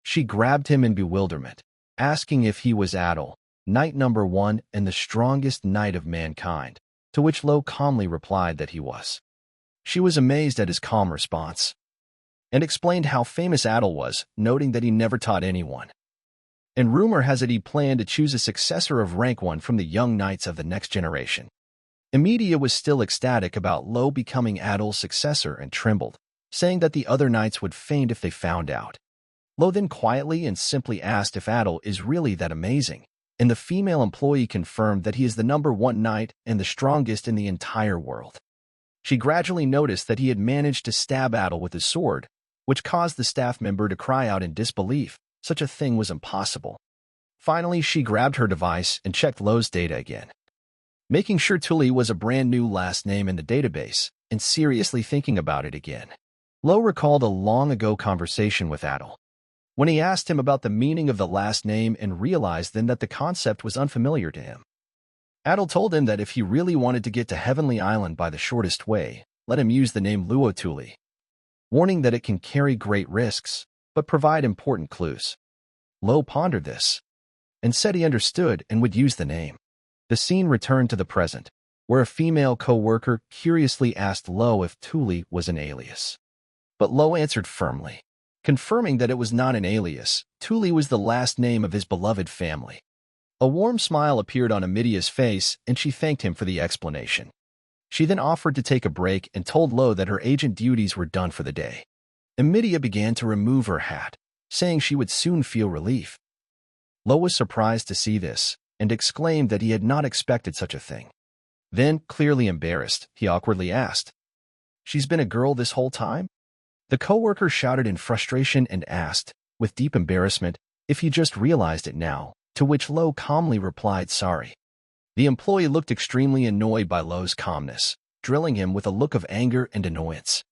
She grabbed him in bewilderment, asking if he was Adol, knight number 1 and the strongest knight of mankind, to which Lo calmly replied that he was. She was amazed at his calm response, and explained how famous Adol was, noting that he never taught anyone. And rumor has it he planned to choose a successor of rank 1 from the young knights of the next generation. Emilia was still ecstatic about Lo becoming Adol's successor and trembled, saying that the other knights would faint if they found out. Lo then quietly and simply asked if Adol is really that amazing, and the female employee confirmed that he is the number 1 knight and the strongest in the entire world. She gradually noticed that he had managed to stab Adol with his sword, which caused the staff member to cry out in disbelief. Such a thing was impossible. Finally, she grabbed her device and checked Lo's data again, making sure Tuli was a brand new last name in the database, and seriously thinking about it again. Lo recalled a long-ago conversation with Adol, when he asked him about the meaning of the last name and realized then that the concept was unfamiliar to him. Adol told him that if he really wanted to get to Heavenly Island by the shortest way, let him use the name Luo Tuli, warning that it can carry great risks, but provide important clues. Lo pondered this, and said he understood and would use the name. The scene returned to the present, where a female co-worker curiously asked Lo if Tuli was an alias. But Lo answered firmly, confirming that it was not an alias. Tuli was the last name of his beloved family. A warm smile appeared on Emidia's face, and she thanked him for the explanation. She then offered to take a break and told Lo that her agent duties were done for the day. Emidia began to remove her hat, saying she would soon feel relief. Lo was surprised to see this, and exclaimed that he had not expected such a thing. Then, clearly embarrassed, he awkwardly asked, "She's been a girl this whole time?" The coworker shouted in frustration and asked, with deep embarrassment, if he just realized it now, to which Lo calmly replied sorry. The employee looked extremely annoyed by Lo's calmness, drilling him with a look of anger and annoyance.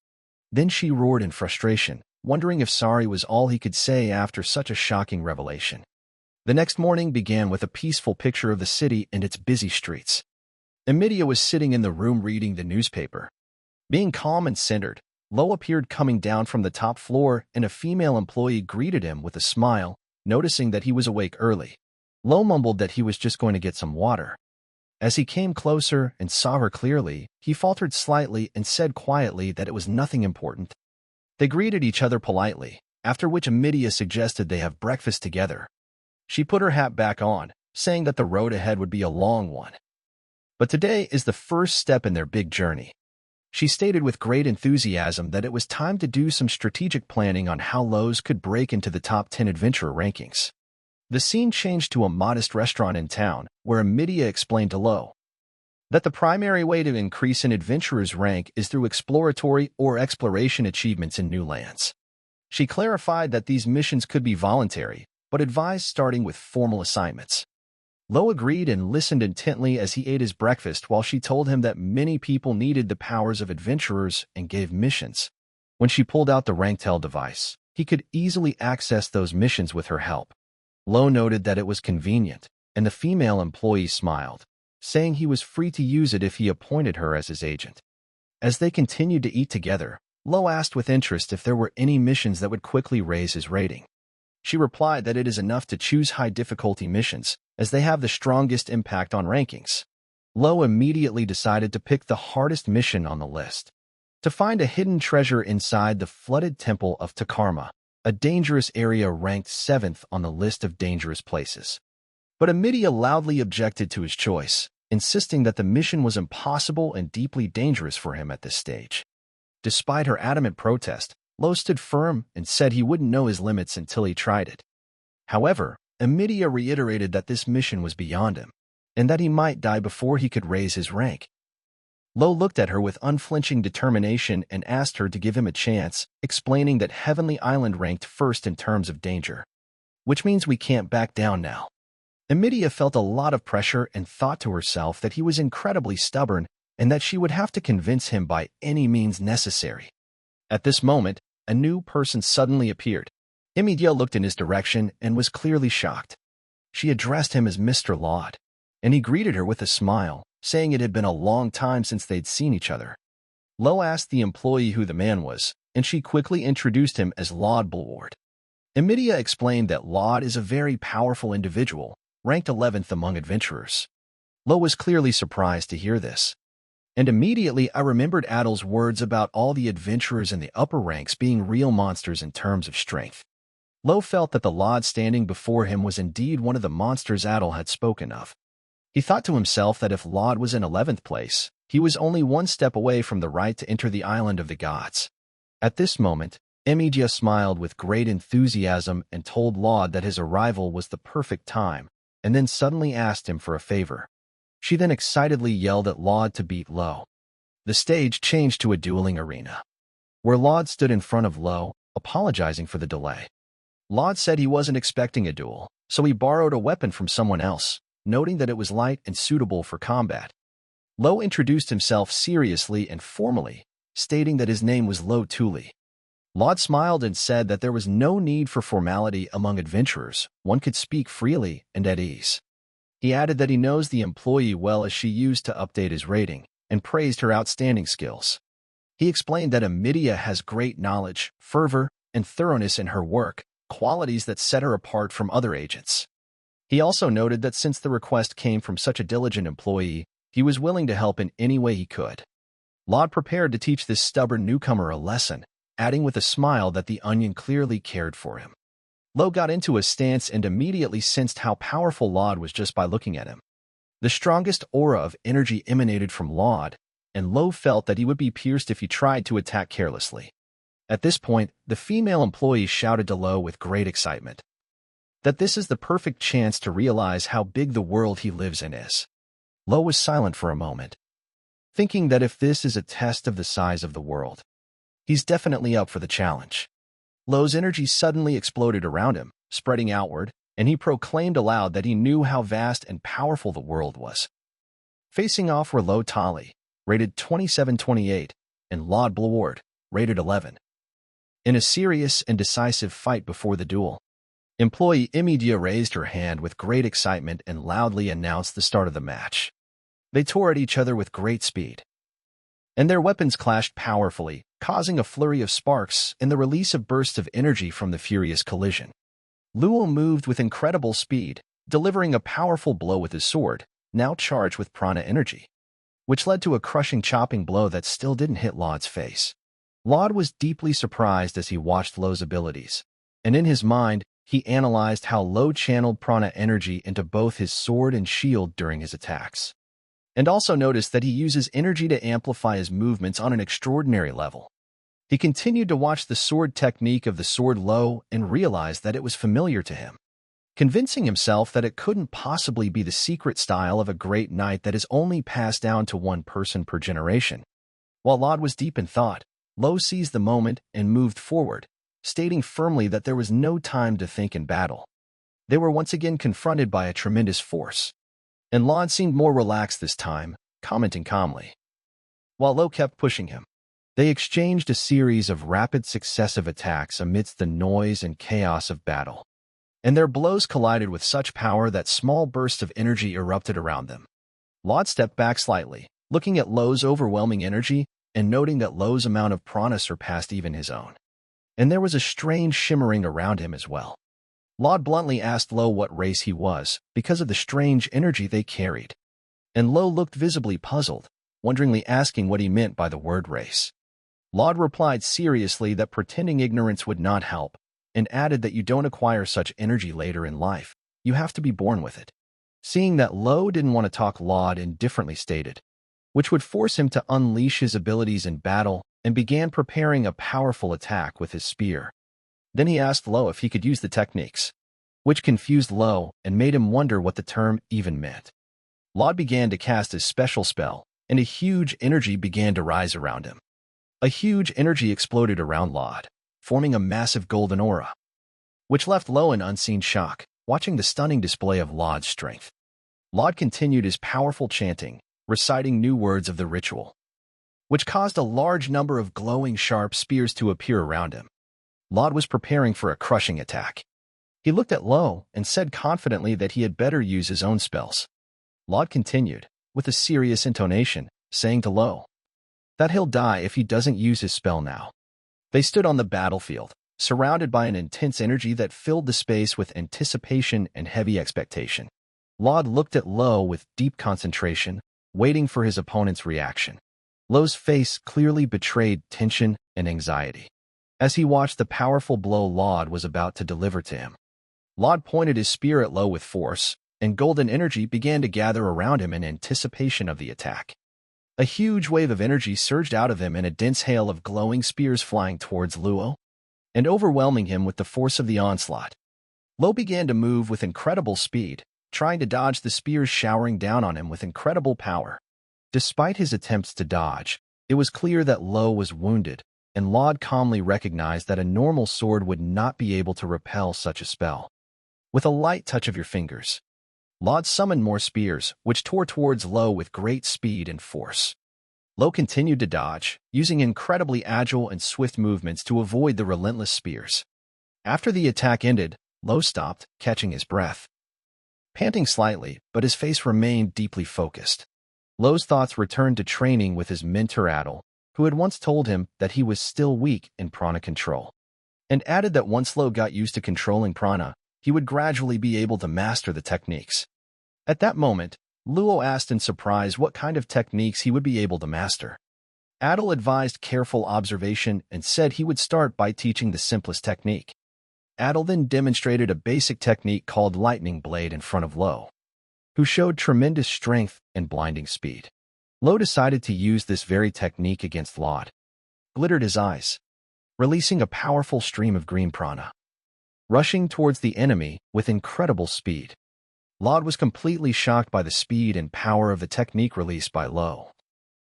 Then she roared in frustration, wondering if sorry was all he could say after such a shocking revelation. The next morning began with a peaceful picture of the city and its busy streets. Emidia was sitting in the room reading the newspaper. Being calm and centered, Lo appeared coming down from the top floor, and a female employee greeted him with a smile, noticing that he was awake early. Lo mumbled that he was just going to get some water. As he came closer and saw her clearly, he faltered slightly and said quietly that it was nothing important. They greeted each other politely, after which Emidia suggested they have breakfast together. She put her hat back on, saying that the road ahead would be a long one. But today is the first step in their big journey. She stated with great enthusiasm that it was time to do some strategic planning on how Lo's could break into the top 10 adventurer rankings. The scene changed to a modest restaurant in town, where Emidia explained to Lo that the primary way to increase an adventurer's rank is through exploratory or exploration achievements in new lands. She clarified that these missions could be voluntary, but advised starting with formal assignments. Lo agreed and listened intently as he ate his breakfast while she told him that many people needed the powers of adventurers and gave missions. When she pulled out the RANKER device, he could easily access those missions with her help. Lo noted that it was convenient, and the female employee smiled, saying he was free to use it if he appointed her as his agent. As they continued to eat together, Lo asked with interest if there were any missions that would quickly raise his rating. She replied that it is enough to choose high-difficulty missions, as they have the strongest impact on rankings. Lo immediately decided to pick the hardest mission on the list, to find a hidden treasure inside the flooded temple of Takarma, a dangerous area ranked 7th on the list of dangerous places. But Emidia loudly objected to his choice, insisting that the mission was impossible and deeply dangerous for him at this stage. Despite her adamant protest, Lo stood firm and said he wouldn't know his limits until he tried it. However, Emidia reiterated that this mission was beyond him, and that he might die before he could raise his rank. Lo looked at her with unflinching determination and asked her to give him a chance, explaining that Heavenly Island ranked first in terms of danger, which means we can't back down now. Emidia felt a lot of pressure and thought to herself that he was incredibly stubborn and that she would have to convince him by any means necessary. At this moment, a new person suddenly appeared. Emidia looked in his direction and was clearly shocked. She addressed him as Mr. Laud, and he greeted her with a smile, saying it had been a long time since they'd seen each other. Lo asked the employee who the man was, and she quickly introduced him as Laud Bulward. Emidia explained that Laud is a very powerful individual, ranked 11th among adventurers. Lo was clearly surprised to hear this. And immediately I remembered Adel's words about all the adventurers in the upper ranks being real monsters in terms of strength. Lo felt that the Laud standing before him was indeed one of the monsters Adel had spoken of. He thought to himself that if Laud was in 11th place, he was only one step away from the right to enter the island of the gods. At this moment, Emidia smiled with great enthusiasm and told Laud that his arrival was the perfect time, and then suddenly asked him for a favor. She then excitedly yelled at Laud to beat Lo. The stage changed to a dueling arena, where Laud stood in front of Lo, apologizing for the delay. Laud said he wasn't expecting a duel, so he borrowed a weapon from someone else, noting that it was light and suitable for combat. Lo introduced himself seriously and formally, stating that his name was Lo Tuli. Laud smiled and said that there was no need for formality among adventurers, one could speak freely and at ease. He added that he knows the employee well as she used to update his rating, and praised her outstanding skills. He explained that Emidia has great knowledge, fervor, and thoroughness in her work, qualities that set her apart from other agents. He also noted that since the request came from such a diligent employee, he was willing to help in any way he could. Laud prepared to teach this stubborn newcomer a lesson, adding with a smile that the onion clearly cared for him. Lo got into a stance and immediately sensed how powerful Laud was just by looking at him. The strongest aura of energy emanated from Laud, and Lo felt that he would be pierced if he tried to attack carelessly. At this point, the female employee shouted to Lo with great excitement that this is the perfect chance to realize how big the world he lives in is. Lo was silent for a moment, thinking that if this is a test of the size of the world, he's definitely up for the challenge. Lo's energy suddenly exploded around him, spreading outward, and he proclaimed aloud that he knew how vast and powerful the world was. Facing off were Lo Tali, rated 2728, and Laud Bulward, rated 11. In a serious and decisive fight before the duel, employee Emidia raised her hand with great excitement and loudly announced the start of the match. They tore at each other with great speed, and their weapons clashed powerfully, causing a flurry of sparks and the release of bursts of energy from the furious collision. Luo moved with incredible speed, delivering a powerful blow with his sword, now charged with prana energy, which led to a crushing chopping blow that still didn't hit Laud's face. Laud was deeply surprised as he watched Lo's abilities, and in his mind, he analyzed how Lo channeled prana energy into both his sword and shield during his attacks, and also noticed that he uses energy to amplify his movements on an extraordinary level. He continued to watch the sword technique of the sword Lo and realized that it was familiar to him, convincing himself that it couldn't possibly be the secret style of a great knight that is only passed down to one person per generation. While Laud was deep in thought, Lo seized the moment and moved forward, stating firmly that there was no time to think in battle. They were once again confronted by a tremendous force, and Laud seemed more relaxed this time, commenting calmly, while Lo kept pushing him. They exchanged a series of rapid successive attacks amidst the noise and chaos of battle, and their blows collided with such power that small bursts of energy erupted around them. Laud stepped back slightly, looking at Lo's overwhelming energy and noting that Lo's amount of prana surpassed even his own, and there was a strange shimmering around him as well. Laud bluntly asked Lo what race he was because of the strange energy they carried, and Lo looked visibly puzzled, wonderingly asking what he meant by the word race. Laud replied seriously that pretending ignorance would not help, and added that you don't acquire such energy later in life, you have to be born with it. Seeing that Lo didn't want to talk, Laud indifferently stated, which would force him to unleash his abilities in battle, and began preparing a powerful attack with his spear. Then he asked Lo if he could use the techniques, which confused Lo and made him wonder what the term even meant. Laud began to cast his special spell, and a huge energy began to rise around him. A huge energy exploded around Laud, forming a massive golden aura, which left Lo in unseen shock, watching the stunning display of Laud's strength. Laud continued his powerful chanting, reciting new words of the ritual, which caused a large number of glowing sharp spears to appear around him. Laud was preparing for a crushing attack. He looked at Lo and said confidently that he had better use his own spells. Laud continued, with a serious intonation, saying to Lo, that he'll die if he doesn't use his spell now. They stood on the battlefield, surrounded by an intense energy that filled the space with anticipation and heavy expectation. Laud looked at Lo with deep concentration, waiting for his opponent's reaction. Lo's face clearly betrayed tension and anxiety. As he watched the powerful blow Laud was about to deliver to him, Laud pointed his spear at Lo with force, and golden energy began to gather around him in anticipation of the attack. A huge wave of energy surged out of him in a dense hail of glowing spears flying towards Luo, and overwhelming him with the force of the onslaught. Lo began to move with incredible speed, trying to dodge the spears showering down on him with incredible power. Despite his attempts to dodge, it was clear that Lo was wounded, and Laud calmly recognized that a normal sword would not be able to repel such a spell. With a light touch of your fingers, Laud summoned more spears, which tore towards Lo with great speed and force. Lo continued to dodge, using incredibly agile and swift movements to avoid the relentless spears. After the attack ended, Lo stopped, catching his breath. Panting slightly, but his face remained deeply focused. Lo's thoughts returned to training with his mentor Adel, who had once told him that he was still weak in prana control, and added that once Lo got used to controlling prana, he would gradually be able to master the techniques. At that moment, Luo asked in surprise what kind of techniques he would be able to master. Adel advised careful observation and said he would start by teaching the simplest technique. Adel then demonstrated a basic technique called Lightning Blade in front of Lo, who showed tremendous strength and blinding speed. Lo decided to use this very technique against Laud. Glittered his eyes, releasing a powerful stream of green prana, rushing towards the enemy with incredible speed. Laud was completely shocked by the speed and power of the technique released by Lo,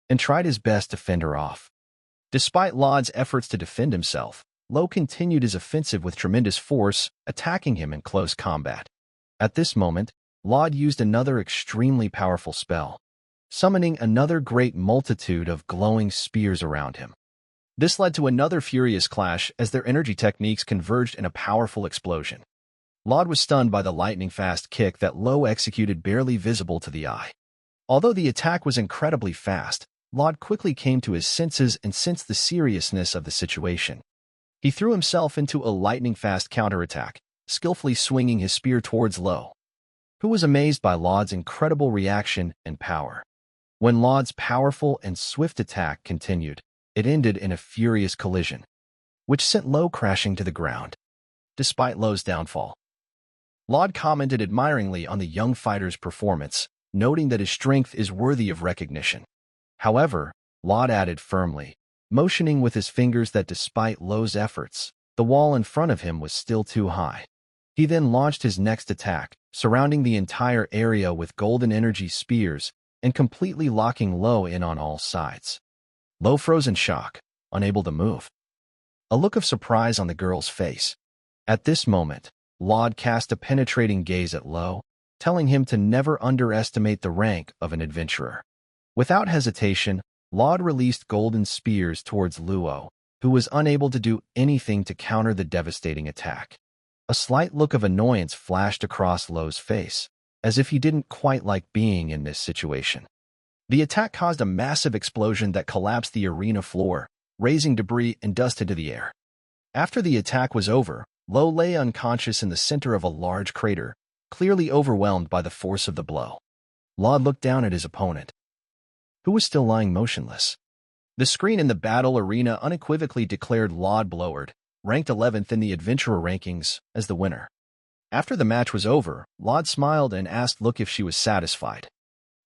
and tried his best to fend her off. Despite Laud's efforts to defend himself, Lo continued his offensive with tremendous force, attacking him in close combat. At this moment, Laud used another extremely powerful spell, summoning another great multitude of glowing spears around him. This led to another furious clash as their energy techniques converged in a powerful explosion. Laud was stunned by the lightning-fast kick that Lo executed, barely visible to the eye. Although the attack was incredibly fast, Laud quickly came to his senses and sensed the seriousness of the situation. He threw himself into a lightning-fast counterattack, skillfully swinging his spear towards Lo, who was amazed by Laud's incredible reaction and power. When Laud's powerful and swift attack continued, it ended in a furious collision, which sent Lo crashing to the ground. Despite Lo's downfall, Laud commented admiringly on the young fighter's performance, noting that his strength is worthy of recognition. However, Laud added firmly, motioning with his fingers that despite Lo's efforts, the wall in front of him was still too high. He then launched his next attack, surrounding the entire area with golden energy spears and completely locking Lo in on all sides. Lo froze in shock, unable to move. A look of surprise on the girl's face. At this moment, Laud cast a penetrating gaze at Lo, telling him to never underestimate the rank of an adventurer. Without hesitation, Laud released golden spears towards Luo, who was unable to do anything to counter the devastating attack. A slight look of annoyance flashed across Lo's face, as if he didn't quite like being in this situation. The attack caused a massive explosion that collapsed the arena floor, raising debris and dust into the air. After the attack was over, Lo lay unconscious in the center of a large crater, clearly overwhelmed by the force of the blow. Laud looked down at his opponent, who was still lying motionless. The screen in the battle arena unequivocally declared Laud Bloward, ranked 11th in the adventurer rankings, as the winner. After the match was over, Laud smiled and asked Look if she was satisfied.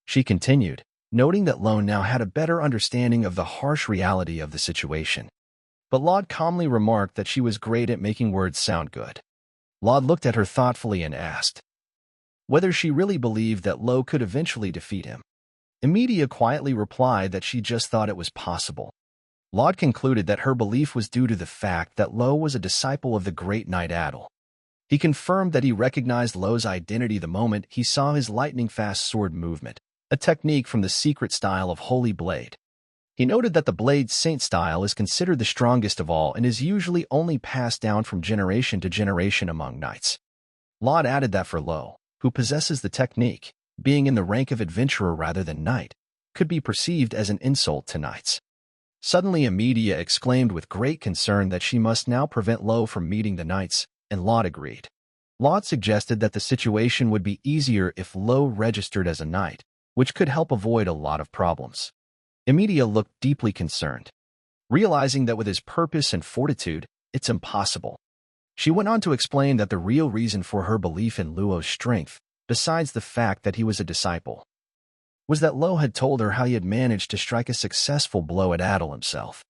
She continued, noting that Lo now had a better understanding of the harsh reality of the situation. But Laud calmly remarked that she was great at making words sound good. Laud looked at her thoughtfully and asked whether she really believed that Lo could eventually defeat him. Emidia quietly replied that she just thought it was possible. Laud concluded that her belief was due to the fact that Lo was a disciple of the great knight Adel. He confirmed that he recognized Lo's identity the moment he saw his lightning-fast sword movement, a technique from the secret style of Holy Blade. He noted that the Blade Saint style is considered the strongest of all and is usually only passed down from generation to generation among knights. Laud added that for Lo, who possesses the technique, being in the rank of adventurer rather than knight, could be perceived as an insult to knights. Suddenly, Amelia exclaimed with great concern that she must now prevent Lo from meeting the knights, and Laud agreed. Laud suggested that the situation would be easier if Lo registered as a knight, which could help avoid a lot of problems. Amelia looked deeply concerned, realizing that with his purpose and fortitude, it's impossible. She went on to explain that the real reason for her belief in Luo's strength, besides the fact that he was a disciple, was that Lo had told her how he had managed to strike a successful blow at Adel himself.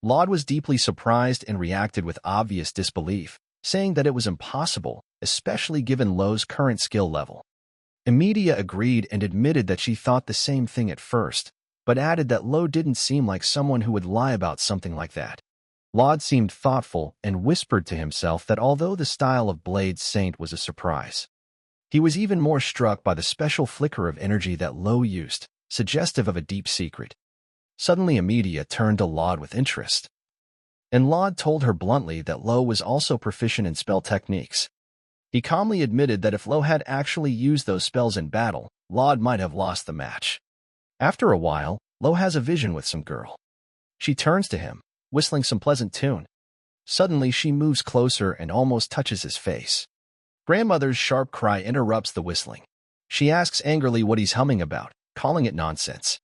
Laud was deeply surprised and reacted with obvious disbelief, saying that it was impossible, especially given Lo's current skill level. Amelia agreed and admitted that she thought the same thing at first, but added that Lo didn't seem like someone who would lie about something like that. Laud seemed thoughtful and whispered to himself that although the style of Blade's Saint was a surprise, he was even more struck by the special flicker of energy that Lo used, suggestive of a deep secret. Suddenly, Amelia turned to Laud with interest, and Laud told her bluntly that Lo was also proficient in spell techniques. He calmly admitted that if Lo had actually used those spells in battle, Laud might have lost the match. After a while, Lo has a vision with some girl. She turns to him, whistling some pleasant tune. Suddenly, she moves closer and almost touches his face. Grandmother's sharp cry interrupts the whistling. She asks angrily what he's humming about, calling it nonsense.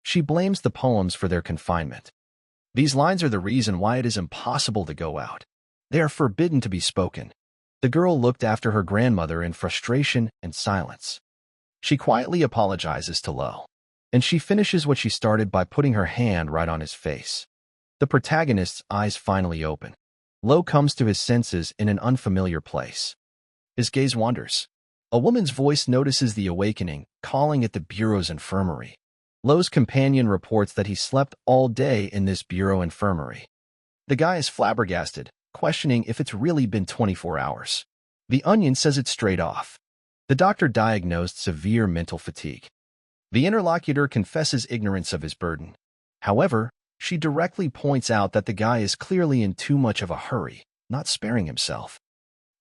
She blames the poems for their confinement. These lines are the reason why it is impossible to go out. They are forbidden to be spoken. The girl looked after her grandmother in frustration and silence. She quietly apologizes to Lo, and she finishes what she started by putting her hand right on his face. The protagonist's eyes finally open. Lo comes to his senses in an unfamiliar place. His gaze wanders. A woman's voice notices the awakening, calling it the Bureau's infirmary. Lo's companion reports that he slept all day in this Bureau infirmary. The guy is flabbergasted, questioning if it's really been 24 hours. The Onion says it straight off. The doctor diagnosed severe mental fatigue. The interlocutor confesses ignorance of his burden. However, she directly points out that the guy is clearly in too much of a hurry, not sparing himself.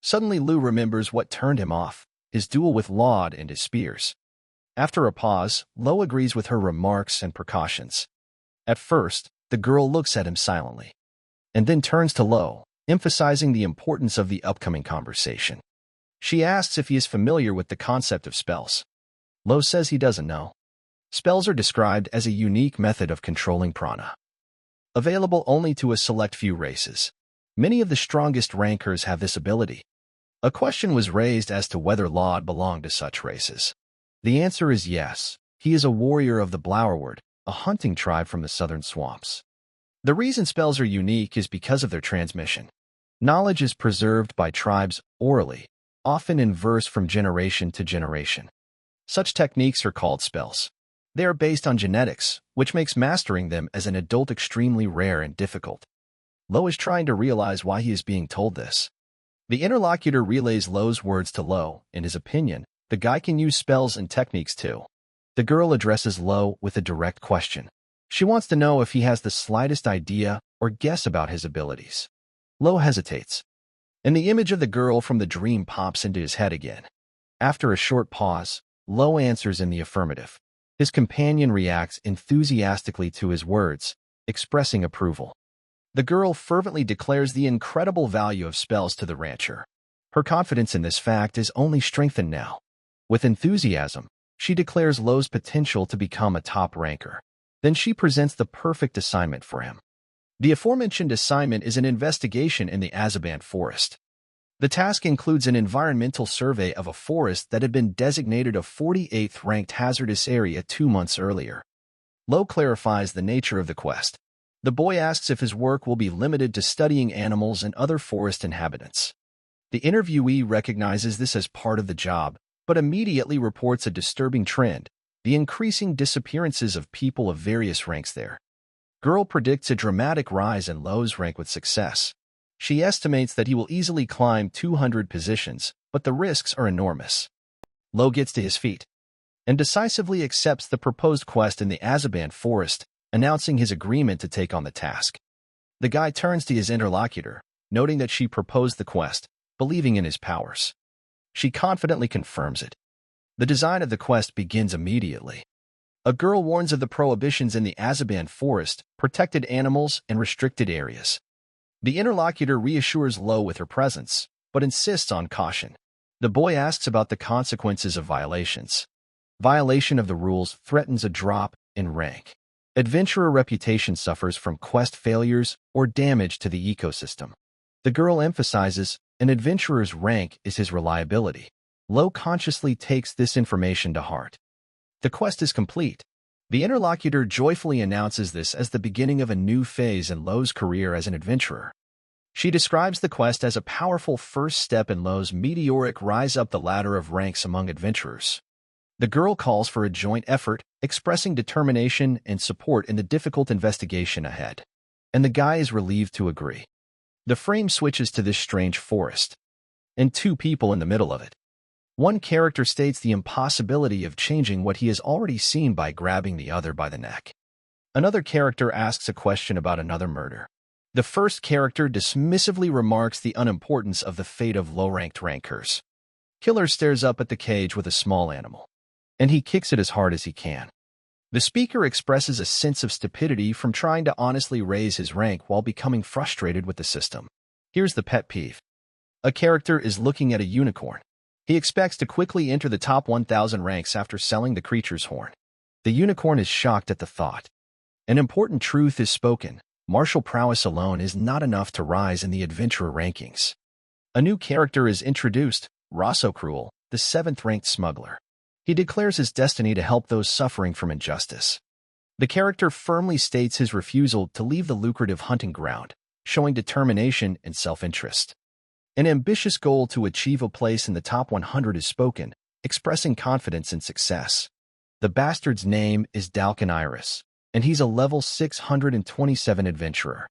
Suddenly, Lu remembers what turned him off, his duel with Laud and his spears. After a pause, Lo agrees with her remarks and precautions. At first, the girl looks at him silently, and then turns to Lo, emphasizing the importance of the upcoming conversation. She asks if he is familiar with the concept of spells. Lo says he doesn't know. Spells are described as a unique method of controlling prana, available only to a select few races. Many of the strongest rankers have this ability. A question was raised as to whether Laud belonged to such races. The answer is yes. He is a warrior of the Blowerword, a hunting tribe from the southern swamps. The reason spells are unique is because of their transmission. Knowledge is preserved by tribes orally, often in verse from generation to generation. Such techniques are called spells. They are based on genetics, which makes mastering them as an adult extremely rare and difficult. Lo is trying to realize why he is being told this. The interlocutor relays Lo's words to Lo. In his opinion, the guy can use spells and techniques too. The girl addresses Lo with a direct question. She wants to know if he has the slightest idea or guess about his abilities. Lo hesitates, and the image of the girl from the dream pops into his head again. After a short pause, Lo answers in the affirmative. His companion reacts enthusiastically to his words, expressing approval. The girl fervently declares the incredible value of spells to the rancher. Her confidence in this fact is only strengthened now. With enthusiasm, she declares Lo's potential to become a top ranker. Then she presents the perfect assignment for him. The aforementioned assignment is an investigation in the Azaban forest. The task includes an environmental survey of a forest that had been designated a 48th ranked hazardous area 2 months earlier. Lo clarifies the nature of the quest. The boy asks if his work will be limited to studying animals and other forest inhabitants. The interviewee recognizes this as part of the job, but immediately reports a disturbing trend, the increasing disappearances of people of various ranks there. Girl predicts a dramatic rise in Lo's rank with success. She estimates that he will easily climb 200 positions, but the risks are enormous. Lo gets to his feet and decisively accepts the proposed quest in the Azaban forest, announcing his agreement to take on the task. The guy turns to his interlocutor, noting that she proposed the quest, believing in his powers. She confidently confirms it. The design of the quest begins immediately. A girl warns of the prohibitions in the Azaban forest, protected animals, and restricted areas. The interlocutor reassures Lo with her presence, but insists on caution. The boy asks about the consequences of violations. Violation of the rules threatens a drop in rank. Adventurer reputation suffers from quest failures or damage to the ecosystem. The girl emphasizes an adventurer's rank is his reliability. Lo consciously takes this information to heart. The quest is complete. The interlocutor joyfully announces this as the beginning of a new phase in Lo's career as an adventurer. She describes the quest as a powerful first step in Lo's meteoric rise up the ladder of ranks among adventurers. The girl calls for a joint effort, expressing determination and support in the difficult investigation ahead. And the guy is relieved to agree. The frame switches to this strange forest, and two people in the middle of it. One character states the impossibility of changing what he has already seen by grabbing the other by the neck. Another character asks a question about another murder. The first character dismissively remarks the unimportance of the fate of low-ranked rankers. Killer stares up at the cage with a small animal, and he kicks it as hard as he can. The speaker expresses a sense of stupidity from trying to honestly raise his rank while becoming frustrated with the system. Here's the pet peeve. A character is looking at a unicorn. He expects to quickly enter the top 1,000 ranks after selling the creature's horn. The unicorn is shocked at the thought. An important truth is spoken. Martial prowess alone is not enough to rise in the adventurer rankings. A new character is introduced, Rosso Cruel, the 7th-ranked smuggler. He declares his destiny to help those suffering from injustice. The character firmly states his refusal to leave the lucrative hunting ground, showing determination and self-interest. An ambitious goal to achieve a place in the top 100 is spoken, expressing confidence in success. The bastard's name is Dalkin Iris, and he's a level 627 adventurer.